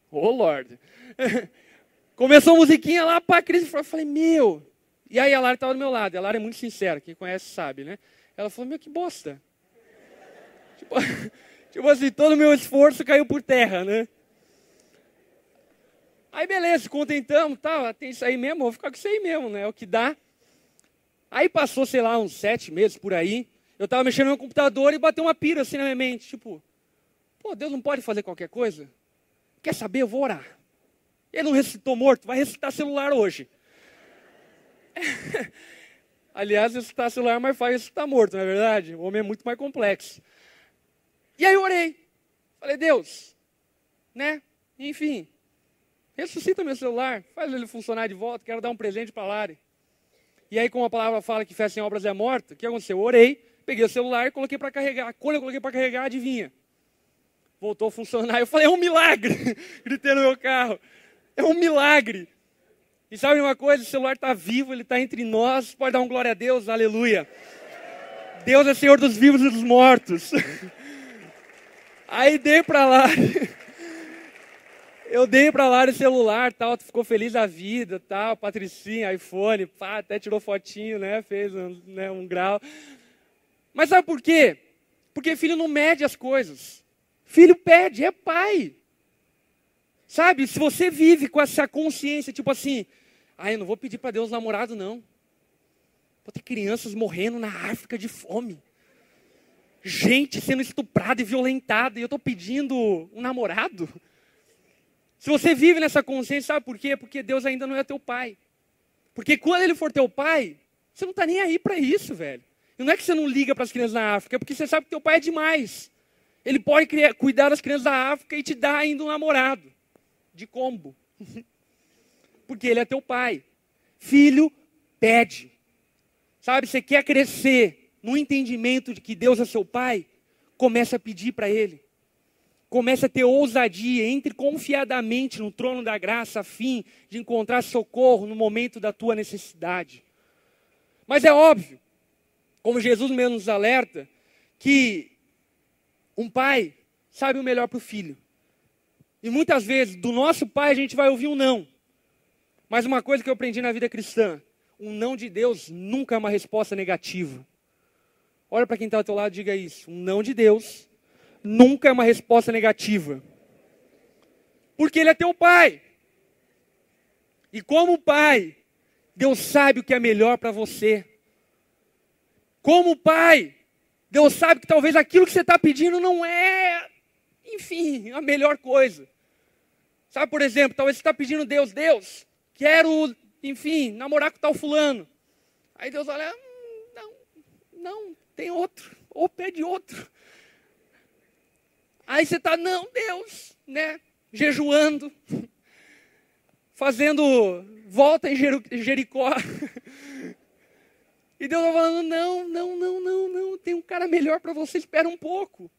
B: Oh, Lord. Começou a musiquinha lá, Crazy Frog. Eu falei, E aí a Lara estava do meu lado. A Lara é muito sincera, quem conhece sabe, né? Ela falou, que bosta. Tipo assim, todo o meu esforço caiu por terra, né? Aí beleza, contentamos, tem isso aí mesmo, vou ficar com isso aí mesmo, né? É o que dá. Aí passou, sei lá, uns 7 meses por aí. Eu estava mexendo no meu computador e bateu uma pira assim na minha mente. Tipo, Deus não pode fazer qualquer coisa? Quer saber? Eu vou orar. Ele não ressuscitou morto, vai ressuscitar celular hoje. Aliás, ressuscitar celular é mais fácil ressuscitar morto, não é verdade? O homem é muito mais complexo. E aí eu orei. Falei, Deus, né? Enfim, ressuscita meu celular, faz ele funcionar de volta, quero dar um presente para a Lari. E aí, como a palavra fala que fé sem obras é morta, o que aconteceu? Eu orei, peguei o celular e coloquei para carregar. Quando eu coloquei para carregar, adivinha? Voltou a funcionar. Eu falei, é um milagre. Gritei no meu carro. É um milagre. E sabe uma coisa? O celular está vivo, ele está entre nós. Pode dar um glória a Deus, aleluia. Deus é Senhor dos vivos e dos mortos. Aí dei para lá. Eu dei para lá o celular, tal, ficou feliz da vida, tal, Patricinha, iPhone, até tirou fotinho, né, fez um grau. Mas sabe por quê? Porque filho não mede as coisas. Filho pede, é pai. Sabe, se você vive com essa consciência, tipo assim, eu não vou pedir para Deus namorado, não. Vou ter crianças morrendo na África de fome. Gente sendo estuprada e violentada, e eu estou pedindo um namorado. Se você vive nessa consciência, sabe por quê? Porque Deus ainda não é teu pai. Porque quando Ele for teu pai, você não está nem aí para isso, velho. E não é que você não liga para as crianças da África, é porque você sabe que teu pai é demais. Ele pode cuidar das crianças da África e te dar ainda um namorado. De combo. Porque Ele é teu pai. Filho, pede. Sabe, você quer crescer no entendimento de que Deus é seu pai? Comece a pedir para Ele. Comece a ter ousadia, entre confiadamente no trono da graça, a fim de encontrar socorro no momento da tua necessidade. Mas é óbvio, como Jesus mesmo nos alerta, que um pai sabe o melhor para o filho. E muitas vezes, do nosso pai, a gente vai ouvir um não. Mas uma coisa que eu aprendi na vida cristã, um não de Deus nunca é uma resposta negativa. Olha para quem está ao teu lado e diga isso. Um não de Deus nunca é uma resposta negativa. Porque Ele é teu pai. E como pai, Deus sabe o que é melhor para você. Como pai, Deus sabe que talvez aquilo que você está pedindo não é, enfim, a melhor coisa. Sabe, por exemplo, talvez você está pedindo Deus, quero, enfim, namorar com tal fulano. Aí Deus olha, não, tem outro, ou pede outro. Aí você está, não, Deus, né, jejuando, fazendo volta em Jericó. E Deus está falando, não, tem um cara melhor para você, espera um pouco.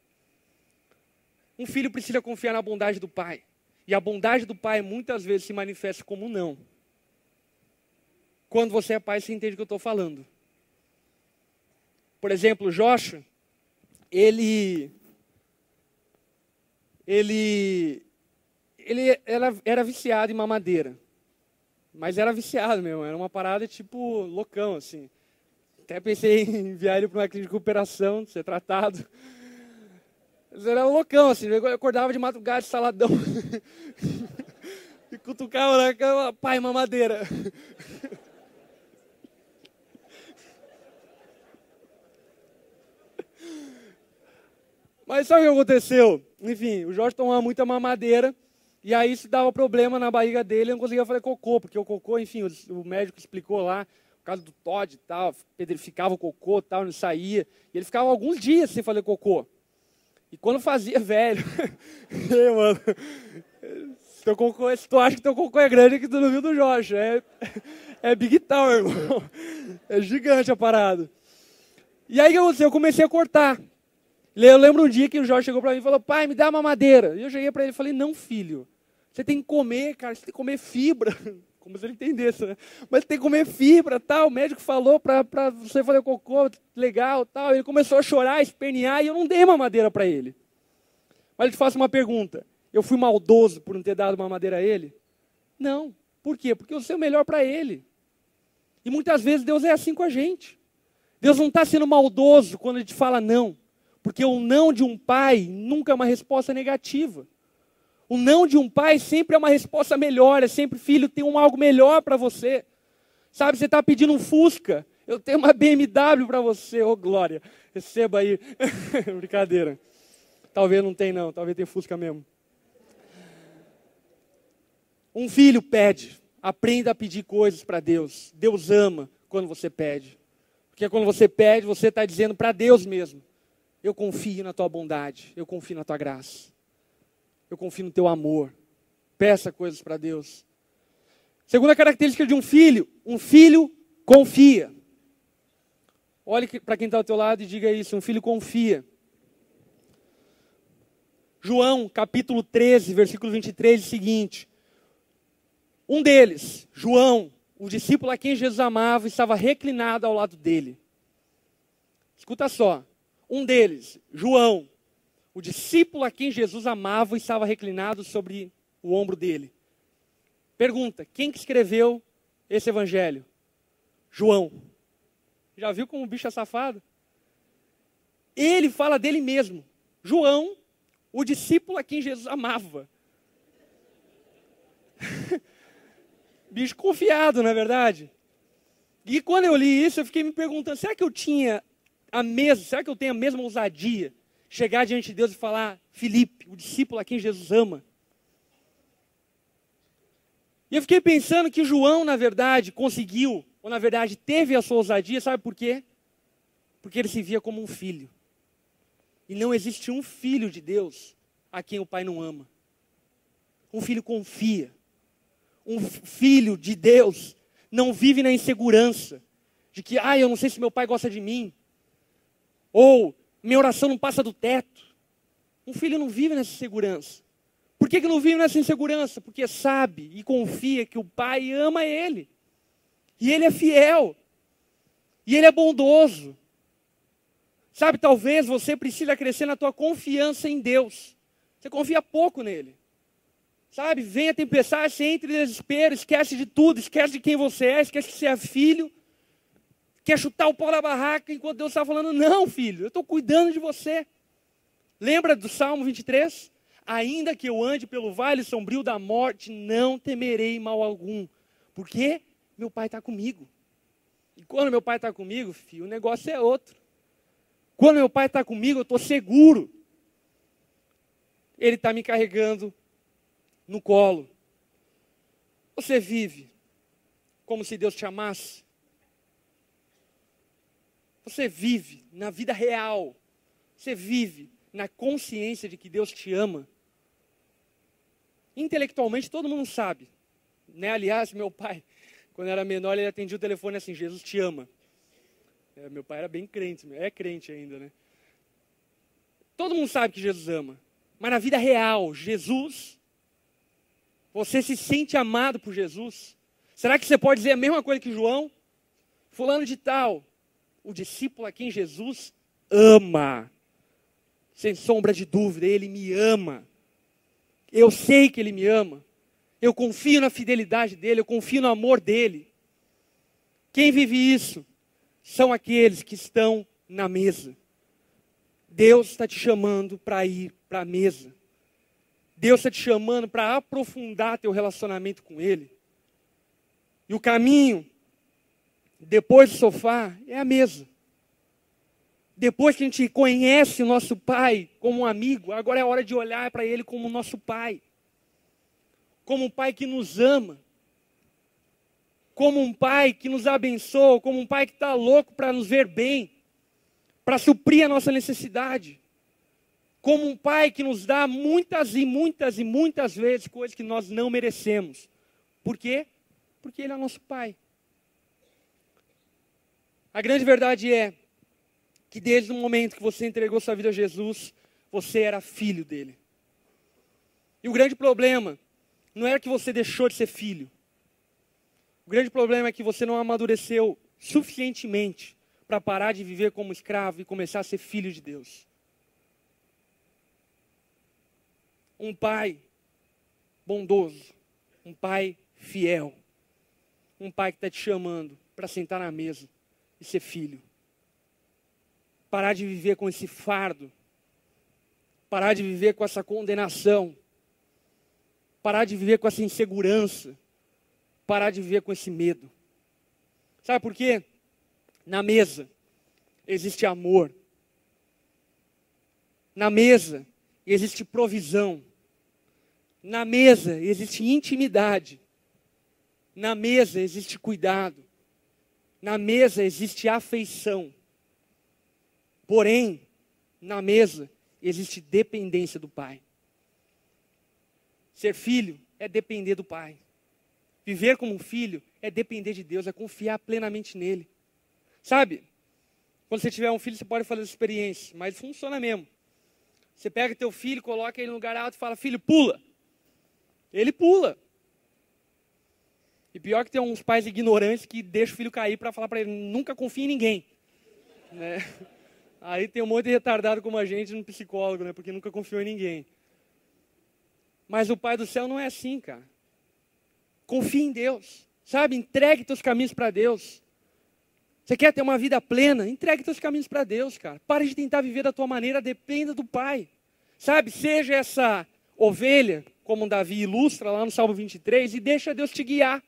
B: Um filho precisa confiar na bondade do pai. E a bondade do pai muitas vezes se manifesta como um não. Quando você é pai, você entende o que eu estou falando. Por exemplo, Joshua, ele era viciado em mamadeira. Mas era viciado mesmo, era uma parada tipo loucão, assim. Até pensei em enviar ele para uma clínica de recuperação, ser tratado. Mas era um loucão, assim. Eu acordava de madrugada, saladão. E cutucava na cama, pai, mamadeira. Mas sabe o que aconteceu? Enfim, o Jorge tomava muita mamadeira. E aí isso dava problema na barriga dele, ele não conseguia fazer cocô. Porque o cocô, enfim, o médico explicou lá, por causa do Todd e tal, pedrificava o cocô e tal, não saía. E ele ficava alguns dias sem fazer cocô. E quando fazia, velho, ei, mano, teu cocô, se tu acha que teu cocô é grande, é que tu não viu do Jorge. É Big Tower, irmão. É gigante a parada. E aí o que aconteceu? Eu comecei a cortar. Eu lembro um dia que o Jorge chegou pra mim e falou, pai, me dá uma mamadeira. E eu cheguei pra ele e falei, não, filho, você tem que comer, cara, você tem que comer fibra. Como se ele entendesse, né? Mas tem que comer fibra, tal. O médico falou pra você fazer cocô legal, tal. Ele começou a chorar, a espernear, e eu não dei mamadeira para ele. Mas eu te faço uma pergunta. Eu fui maldoso por não ter dado mamadeira a ele? Não. Por quê? Porque eu sei o melhor para ele. E muitas vezes Deus é assim com a gente. Deus não está sendo maldoso quando a gente fala não. Porque o não de um pai nunca é uma resposta negativa. O não de um pai sempre é uma resposta melhor, é sempre, filho, tem algo melhor para você. Sabe, você está pedindo um Fusca, eu tenho uma BMW para você, ô glória, receba aí. Brincadeira. Talvez não tem não, talvez tenha Fusca mesmo. Um filho pede, aprenda a pedir coisas para Deus. Deus ama quando você pede. Porque quando você pede, você está dizendo para Deus mesmo, eu confio na tua bondade, eu confio na tua graça. Eu confio no teu amor. Peça coisas para Deus. Segunda característica de um filho confia. Olhe para quem está ao teu lado e diga isso, um filho confia. João, capítulo 13, versículo 23, é o seguinte. Um deles, João, o discípulo a quem Jesus amava, estava reclinado ao lado dele. Escuta só. Um deles, João, o discípulo a quem Jesus amava estava reclinado sobre o ombro dele. Pergunta, quem que escreveu esse evangelho? João. Já viu como o bicho é safado? Ele fala dele mesmo. João, o discípulo a quem Jesus amava. Bicho confiado, na verdade. E quando eu li isso, eu fiquei me perguntando, será que eu tenho a mesma ousadia? Chegar diante de Deus e falar, Filipe, o discípulo a quem Jesus ama. E eu fiquei pensando que João, na verdade, conseguiu, ou na verdade teve a sua ousadia, sabe por quê? Porque ele se via como um filho. E não existe um filho de Deus a quem o pai não ama. Um filho confia. Um filho de Deus não vive na insegurança de que, eu não sei se meu pai gosta de mim. Ou, minha oração não passa do teto. Um filho não vive nessa insegurança. Por que não vive nessa insegurança? Porque sabe e confia que o pai ama ele. E ele é fiel. E ele é bondoso. Sabe, talvez você precisa crescer na tua confiança em Deus. Você confia pouco nele. Sabe, vem a tempestade, você entra em desespero, esquece de tudo, esquece de quem você é, esquece que você é filho. Quer chutar o pau da barraca enquanto Deus está falando, não filho, eu estou cuidando de você. Lembra do Salmo 23? Ainda que eu ande pelo vale sombrio da morte, não temerei mal algum. Porque meu pai está comigo. E quando meu pai está comigo, filho, o negócio é outro. Quando meu pai está comigo, eu estou seguro. Ele está me carregando no colo. Você vive como se Deus te amasse? Você vive na vida real? Você vive na consciência de que Deus te ama? Intelectualmente todo mundo sabe, né? Aliás, meu pai, quando era menor, ele atendia o telefone assim, Jesus te ama. Meu pai era bem crente, é crente ainda, né? Todo mundo sabe que Jesus ama. Mas na vida real, Jesus, você se sente amado por Jesus? Será que você pode dizer a mesma coisa que João? Fulano de tal, o discípulo a quem Jesus ama. Sem sombra de dúvida, ele me ama. Eu sei que ele me ama. Eu confio na fidelidade dele, eu confio no amor dele. Quem vive isso são aqueles que estão na mesa. Deus está te chamando para ir para a mesa. Deus está te chamando para aprofundar teu relacionamento com Ele. E o caminho, depois do sofá, é a mesa. Depois que a gente conhece o nosso Pai como um amigo, agora é hora de olhar para Ele como nosso Pai. Como um Pai que nos ama. Como um Pai que nos abençoa, como um Pai que está louco para nos ver bem, para suprir a nossa necessidade. Como um Pai que nos dá muitas e muitas e muitas vezes coisas que nós não merecemos. Por quê? Porque Ele é nosso Pai. A grande verdade é que desde o momento que você entregou sua vida a Jesus, você era filho dele. E o grande problema não era que você deixou de ser filho. O grande problema é que você não amadureceu suficientemente para parar de viver como escravo e começar a ser filho de Deus. Um pai bondoso, um pai fiel, um pai que está te chamando para sentar na mesa e ser filho. Parar de viver com esse fardo, parar de viver com essa condenação, parar de viver com essa insegurança, parar de viver com esse medo. Sabe por quê? Na mesa existe amor. Na mesa existe provisão. Na mesa existe intimidade. Na mesa existe cuidado. Na mesa existe afeição. Porém, na mesa existe dependência do Pai. Ser filho é depender do Pai. Viver como um filho é depender de Deus, é confiar plenamente nele. Sabe, quando você tiver um filho, você pode fazer essa experiência, mas funciona mesmo. Você pega teu filho, coloca ele no lugar alto e fala, filho, pula. Ele pula. E pior que tem uns pais ignorantes que deixam o filho cair para falar para ele, nunca confie em ninguém. Né? Aí tem um monte de retardado como a gente no psicólogo, né? Porque nunca confiou em ninguém. Mas o Pai do céu não é assim, cara. Confie em Deus, sabe? Entregue teus caminhos para Deus. Você quer ter uma vida plena? Entregue teus caminhos para Deus, cara. Pare de tentar viver da tua maneira, dependa do Pai. Sabe? Seja essa ovelha, como Davi ilustra lá no Salmo 23, e deixa Deus te guiar.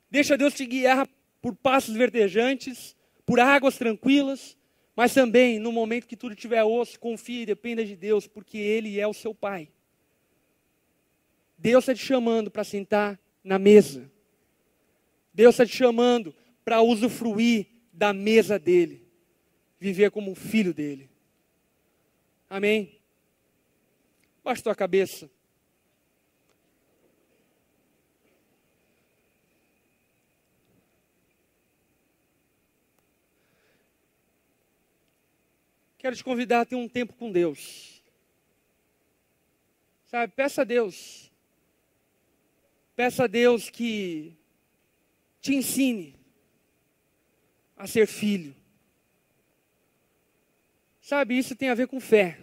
B: Deixa Deus te guiar por passos verdejantes, por águas tranquilas, mas também no momento que tudo tiver osso, confie e dependa de Deus, porque Ele é o seu Pai. Deus está te chamando para sentar na mesa. Deus está te chamando para usufruir da mesa dEle. Viver como um filho dEle. Amém? Baixa tua cabeça. Quero te convidar a ter um tempo com Deus. Sabe, peça a Deus. Peça a Deus que te ensine a ser filho. Sabe, isso tem a ver com fé.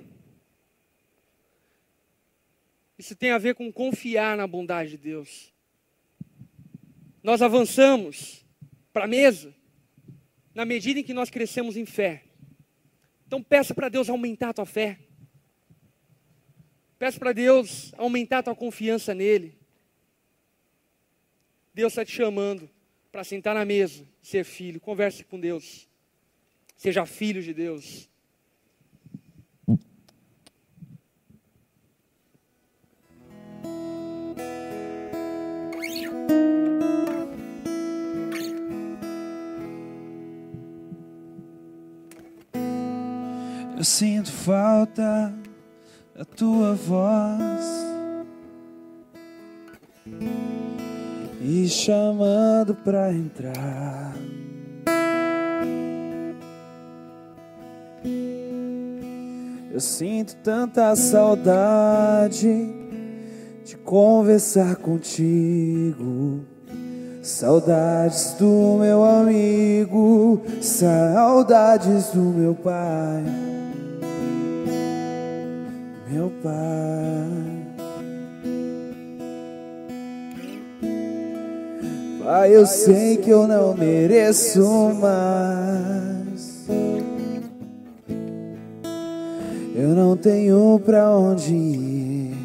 B: Isso tem a ver com confiar na bondade de Deus. Nós avançamos para a mesa na medida em que nós crescemos em fé. Então peça para Deus aumentar a tua fé. Peça para Deus aumentar a tua confiança nele. Deus está te chamando para sentar na mesa, ser filho. Converse com Deus. Seja filho de Deus.
C: Eu sinto falta da tua voz e chamando pra entrar. Eu sinto tanta saudade de conversar contigo. Saudades do meu amigo, saudades do meu pai. Meu pai, Pai, eu sei que eu não mereço mais. Eu não tenho pra onde ir.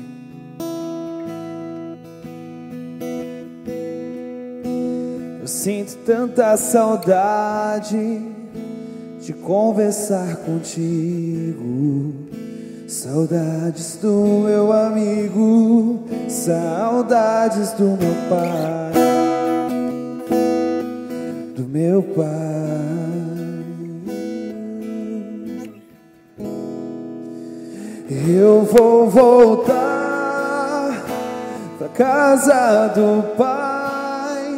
C: Eu sinto tanta saudade de conversar contigo. Saudades do meu amigo, saudades do meu pai, do meu pai. Eu vou voltar pra casa do Pai.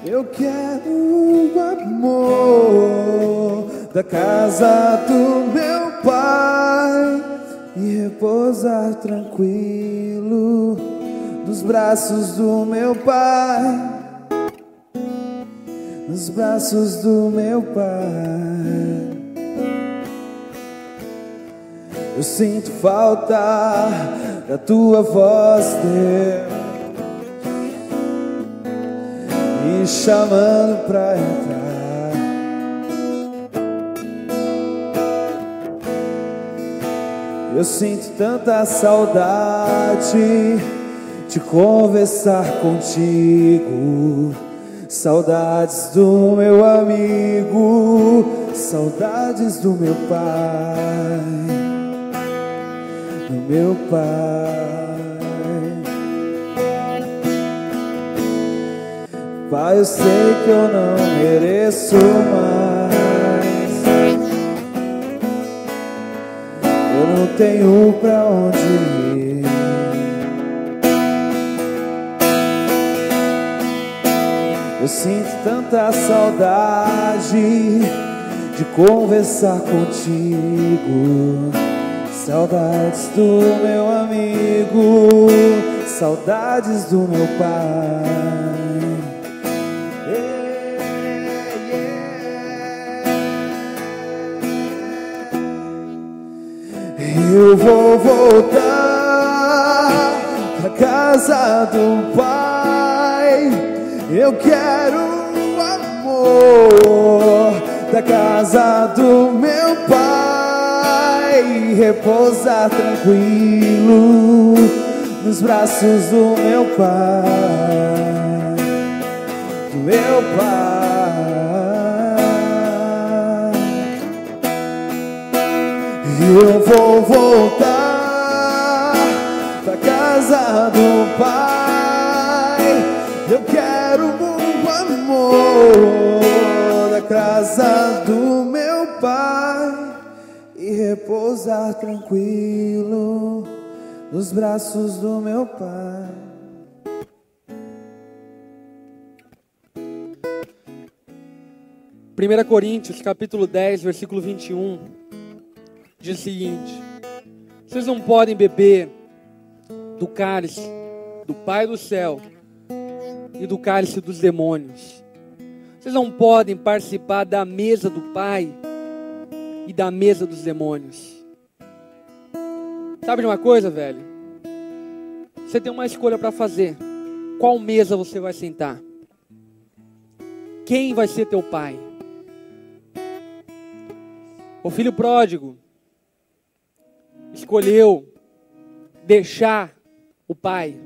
C: Eu quero o amor da casa do meu Pai e repousar tranquilo nos braços do meu Pai, nos braços do meu Pai. Eu sinto falta da tua voz, Deus, me chamando pra entrar. Eu sinto tanta saudade de conversar contigo. Saudades do meu amigo, saudades do meu pai, do meu pai. Pai, eu sei que eu não mereço mais. Eu não tenho pra onde ir. Eu sinto tanta saudade de conversar contigo. Saudades do meu amigo, saudades do meu pai. Eu vou voltar pra casa do Pai. Eu quero o amor da casa do meu Pai e repousar tranquilo nos braços do meu Pai, do meu Pai. Eu vou voltar pra casa do Pai. Eu quero muito amor da casa do meu Pai e repousar tranquilo nos braços do meu Pai.
B: 1 Coríntios, capítulo 10, versículo 21, diz o seguinte: vocês não podem beber do cálice do Pai do céu e do cálice dos demônios. Vocês não podem participar da mesa do Pai e da mesa dos demônios. Sabe de uma coisa, velho? Você tem uma escolha para fazer. Qual mesa você vai sentar? Quem vai ser teu pai? O filho pródigo escolheu deixar o pai.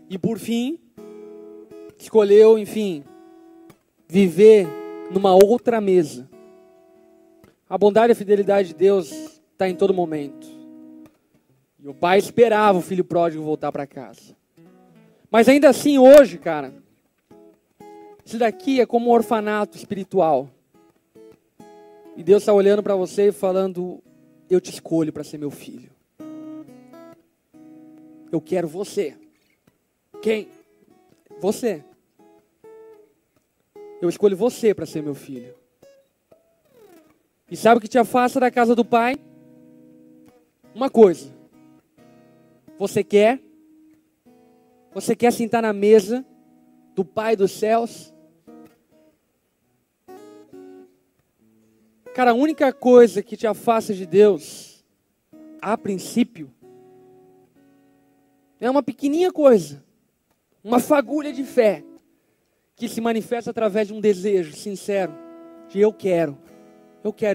B: E por fim, escolheu, enfim, viver numa outra mesa. A bondade e a fidelidade de Deus está em todo momento. E o pai esperava o filho pródigo voltar para casa. Mas ainda assim hoje, cara, isso daqui é como um orfanato espiritual. E Deus está olhando para você e falando: eu te escolho para ser meu filho. Eu quero você. Quem? Você. Eu escolho você para ser meu filho. E sabe o que te afasta da casa do Pai? Uma coisa. Você quer sentar na mesa do Pai dos céus? Cara, a única coisa que te afasta de Deus, a princípio, é uma pequenininha coisa, uma fagulha de fé, que se manifesta através de um desejo sincero, de eu quero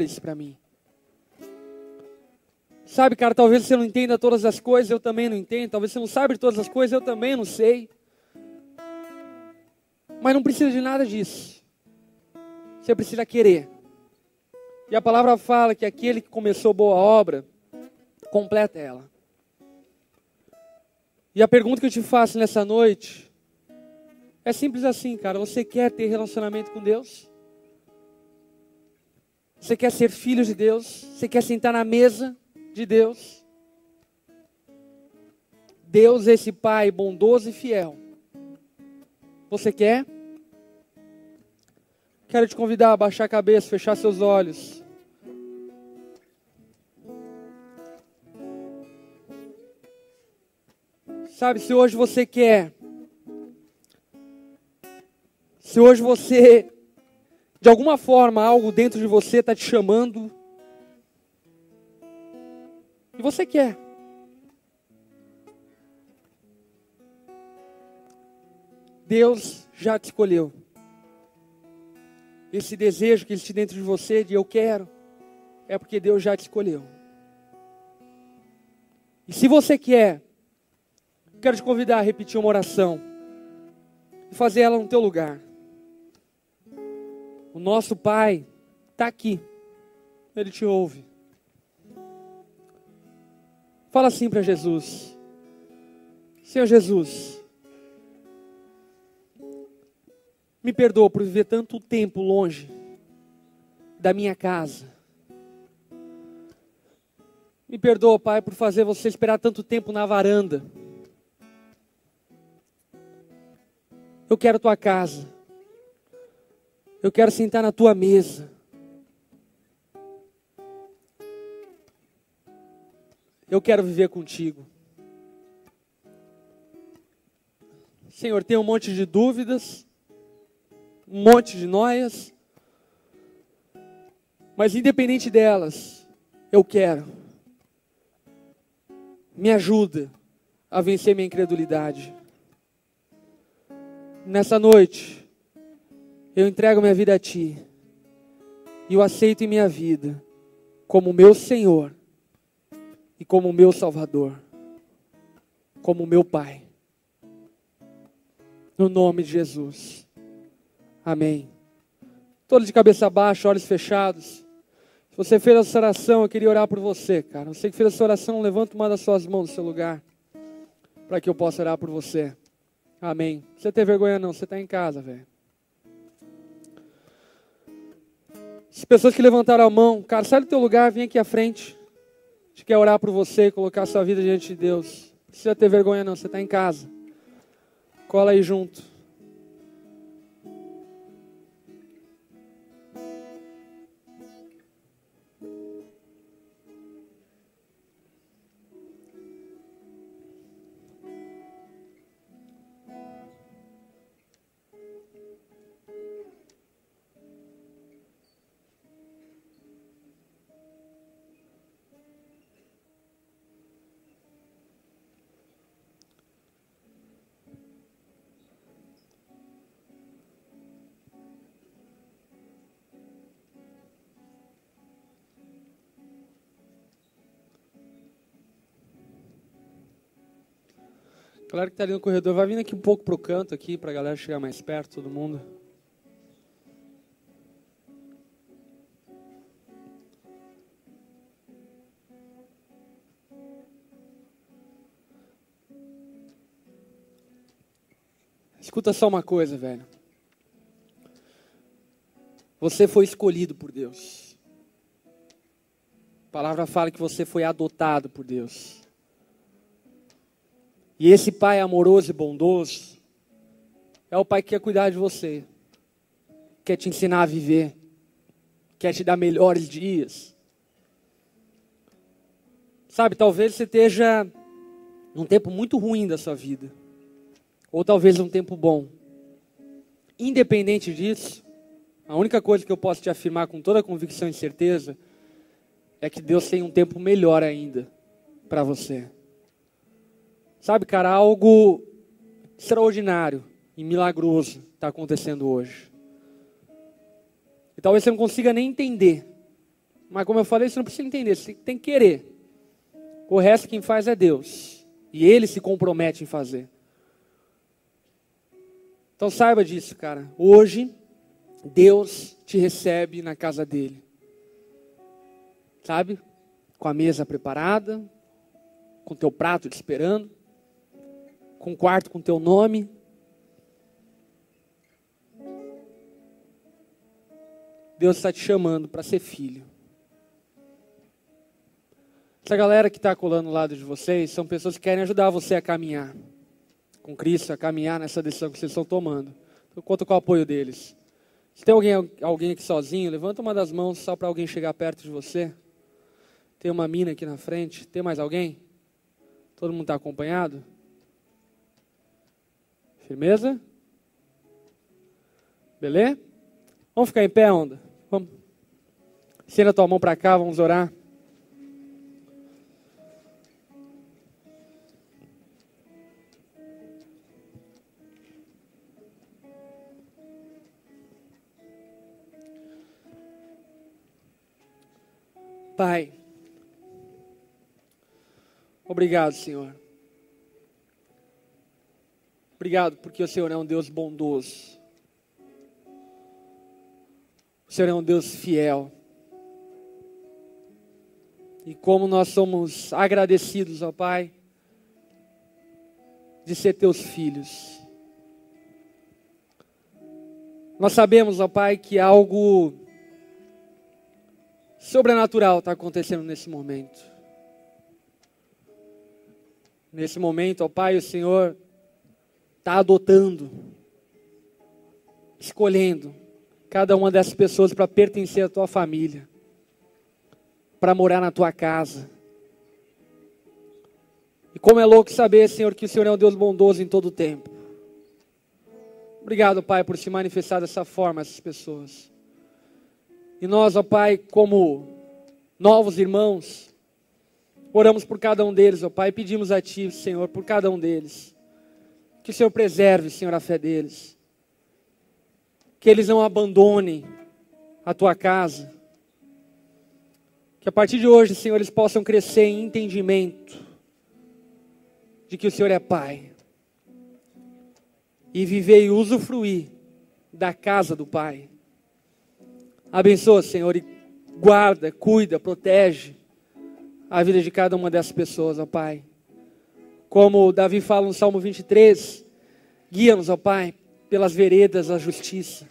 B: isso para mim. Sabe, cara, talvez você não entenda todas as coisas, eu também não entendo, talvez você não saiba de todas as coisas, eu também não sei. Mas não precisa de nada disso. Você precisa querer. E a palavra fala que aquele que começou boa obra, completa ela. E a pergunta que eu te faço nessa noite é simples assim, cara. Você quer ter relacionamento com Deus? Você quer ser filho de Deus? Você quer sentar na mesa de Deus? Deus é esse Pai bondoso e fiel. Você quer? Quero te convidar a baixar a cabeça, fechar seus olhos. Sabe, se hoje você quer, se hoje você, de alguma forma, algo dentro de você está te chamando, e você quer, Deus já te escolheu. Esse desejo que existe dentro de você, de eu quero, é porque Deus já te escolheu. E se você quer, quero te convidar a repetir uma oração e fazer ela no teu lugar. O nosso Pai está aqui, Ele te ouve. Fala assim para Jesus: Senhor Jesus, me perdoa por viver tanto tempo longe da minha casa. Me perdoa, Pai, por fazer você esperar tanto tempo na varanda. Eu quero tua casa. Eu quero sentar na tua mesa. Eu quero viver contigo. Senhor, tem um monte de dúvidas, um monte de noias, mas independente delas, eu quero. Me ajuda a vencer minha incredulidade. Nessa noite, eu entrego minha vida a Ti, e eu aceito em minha vida como meu Senhor e como meu Salvador, como meu Pai. No nome de Jesus. Amém. Todos de cabeça baixa, olhos fechados. Se você fez essa oração, eu queria orar por você, cara. Você que fez essa oração, levanta uma das suas mãos no seu lugar, para que eu possa orar por você. Amém. Não precisa ter vergonha não, você está em casa, velho. As pessoas que levantaram a mão, cara, sai do teu lugar, vem aqui à frente. A gente quer orar por você, colocar a sua vida diante de Deus. Não precisa ter vergonha não, você está em casa. Cola aí junto. A galera que está ali no corredor, vai vindo aqui um pouco para o canto aqui, para a galera chegar mais perto, todo mundo. Escuta só uma coisa, velho. Você foi escolhido por Deus. A palavra fala que você foi adotado por Deus. E esse Pai amoroso e bondoso é o Pai que quer cuidar de você, quer te ensinar a viver, quer te dar melhores dias. Sabe, talvez você esteja num tempo muito ruim da sua vida, ou talvez num tempo bom. Independente disso, a única coisa que eu posso te afirmar com toda convicção e certeza é que Deus tem um tempo melhor ainda para você. Sabe, cara, algo extraordinário e milagroso está acontecendo hoje. E talvez você não consiga nem entender. Mas como eu falei, você não precisa entender, você tem que querer. O resto quem faz é Deus. E Ele se compromete em fazer. Então saiba disso, cara. Hoje, Deus te recebe na casa dEle. Sabe? Com a mesa preparada, com o teu prato te esperando, com um quarto com teu nome. Deus está te chamando para ser filho. Essa galera que está colando ao lado de vocês são pessoas que querem ajudar você a caminhar com Cristo, a caminhar nessa decisão que vocês estão tomando. Então conta com o apoio deles. Se tem alguém aqui sozinho, levanta uma das mãos só para alguém chegar perto de você. Tem uma mina aqui na frente. Tem mais alguém? Todo mundo está acompanhado? Firmeza? Beleza? Vamos ficar em pé, onda? Vamos. Estenda a tua mão para cá, vamos orar. Pai, obrigado, Senhor. Obrigado porque o Senhor é um Deus bondoso. O Senhor é um Deus fiel. E como nós somos agradecidos, ó Pai, de ser teus filhos. Nós sabemos, ó Pai, que algo sobrenatural está acontecendo nesse momento. Nesse momento, ó Pai, o Senhor está adotando, escolhendo cada uma dessas pessoas para pertencer à tua família, para morar na tua casa. E como é louco saber, Senhor, que o Senhor é um Deus bondoso em todo o tempo. Obrigado, Pai, por se manifestar dessa forma a essas pessoas. E nós, ó Pai, como novos irmãos, oramos por cada um deles, ó Pai, e pedimos a Ti, Senhor, por cada um deles. Que o Senhor preserve, Senhor, a fé deles. Que eles não abandonem a Tua casa. Que Que a partir de hoje, Senhor, eles possam crescer em entendimento de que o Senhor é Pai. E viver e usufruir da casa do Pai. Abençoa, Senhor, e guarda, cuida, protege a vida de cada uma dessas pessoas, ó Pai. Como Davi fala no Salmo 23, guia-nos, ó Pai, pelas veredas da justiça.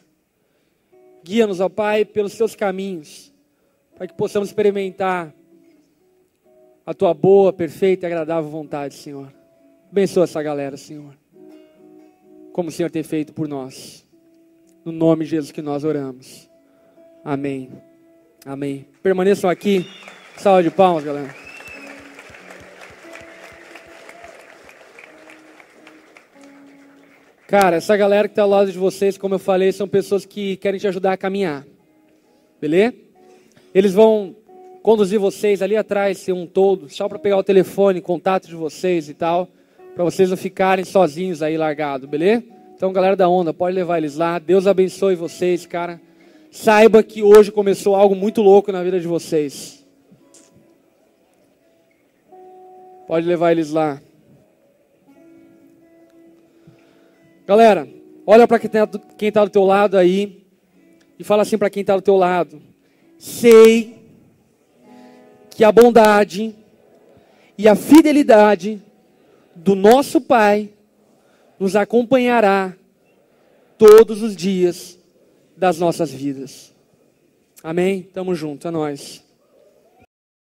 B: Guia-nos, ó Pai, pelos teus caminhos, para que possamos experimentar a tua boa, perfeita e agradável vontade, Senhor. Abençoa essa galera, Senhor, como o Senhor tem feito por nós. No nome de Jesus que nós oramos. Amém. Amém. Permaneçam aqui. Salva de palmas, galera. Cara, essa galera que está ao lado de vocês, como eu falei, são pessoas que querem te ajudar a caminhar. Beleza? Eles vão conduzir vocês ali atrás, ser um todo, só para pegar o telefone, contato de vocês e tal, para vocês não ficarem sozinhos aí largados, beleza? Então, galera da onda, pode levar eles lá. Deus abençoe vocês, cara. Saiba que hoje começou algo muito louco na vida de vocês. Pode levar eles lá. Galera, olha para quem está do teu lado aí e fala assim para quem está do teu lado: sei que a bondade e a fidelidade do nosso Pai nos acompanhará todos os dias das nossas vidas. Amém? Tamo junto, é nóis.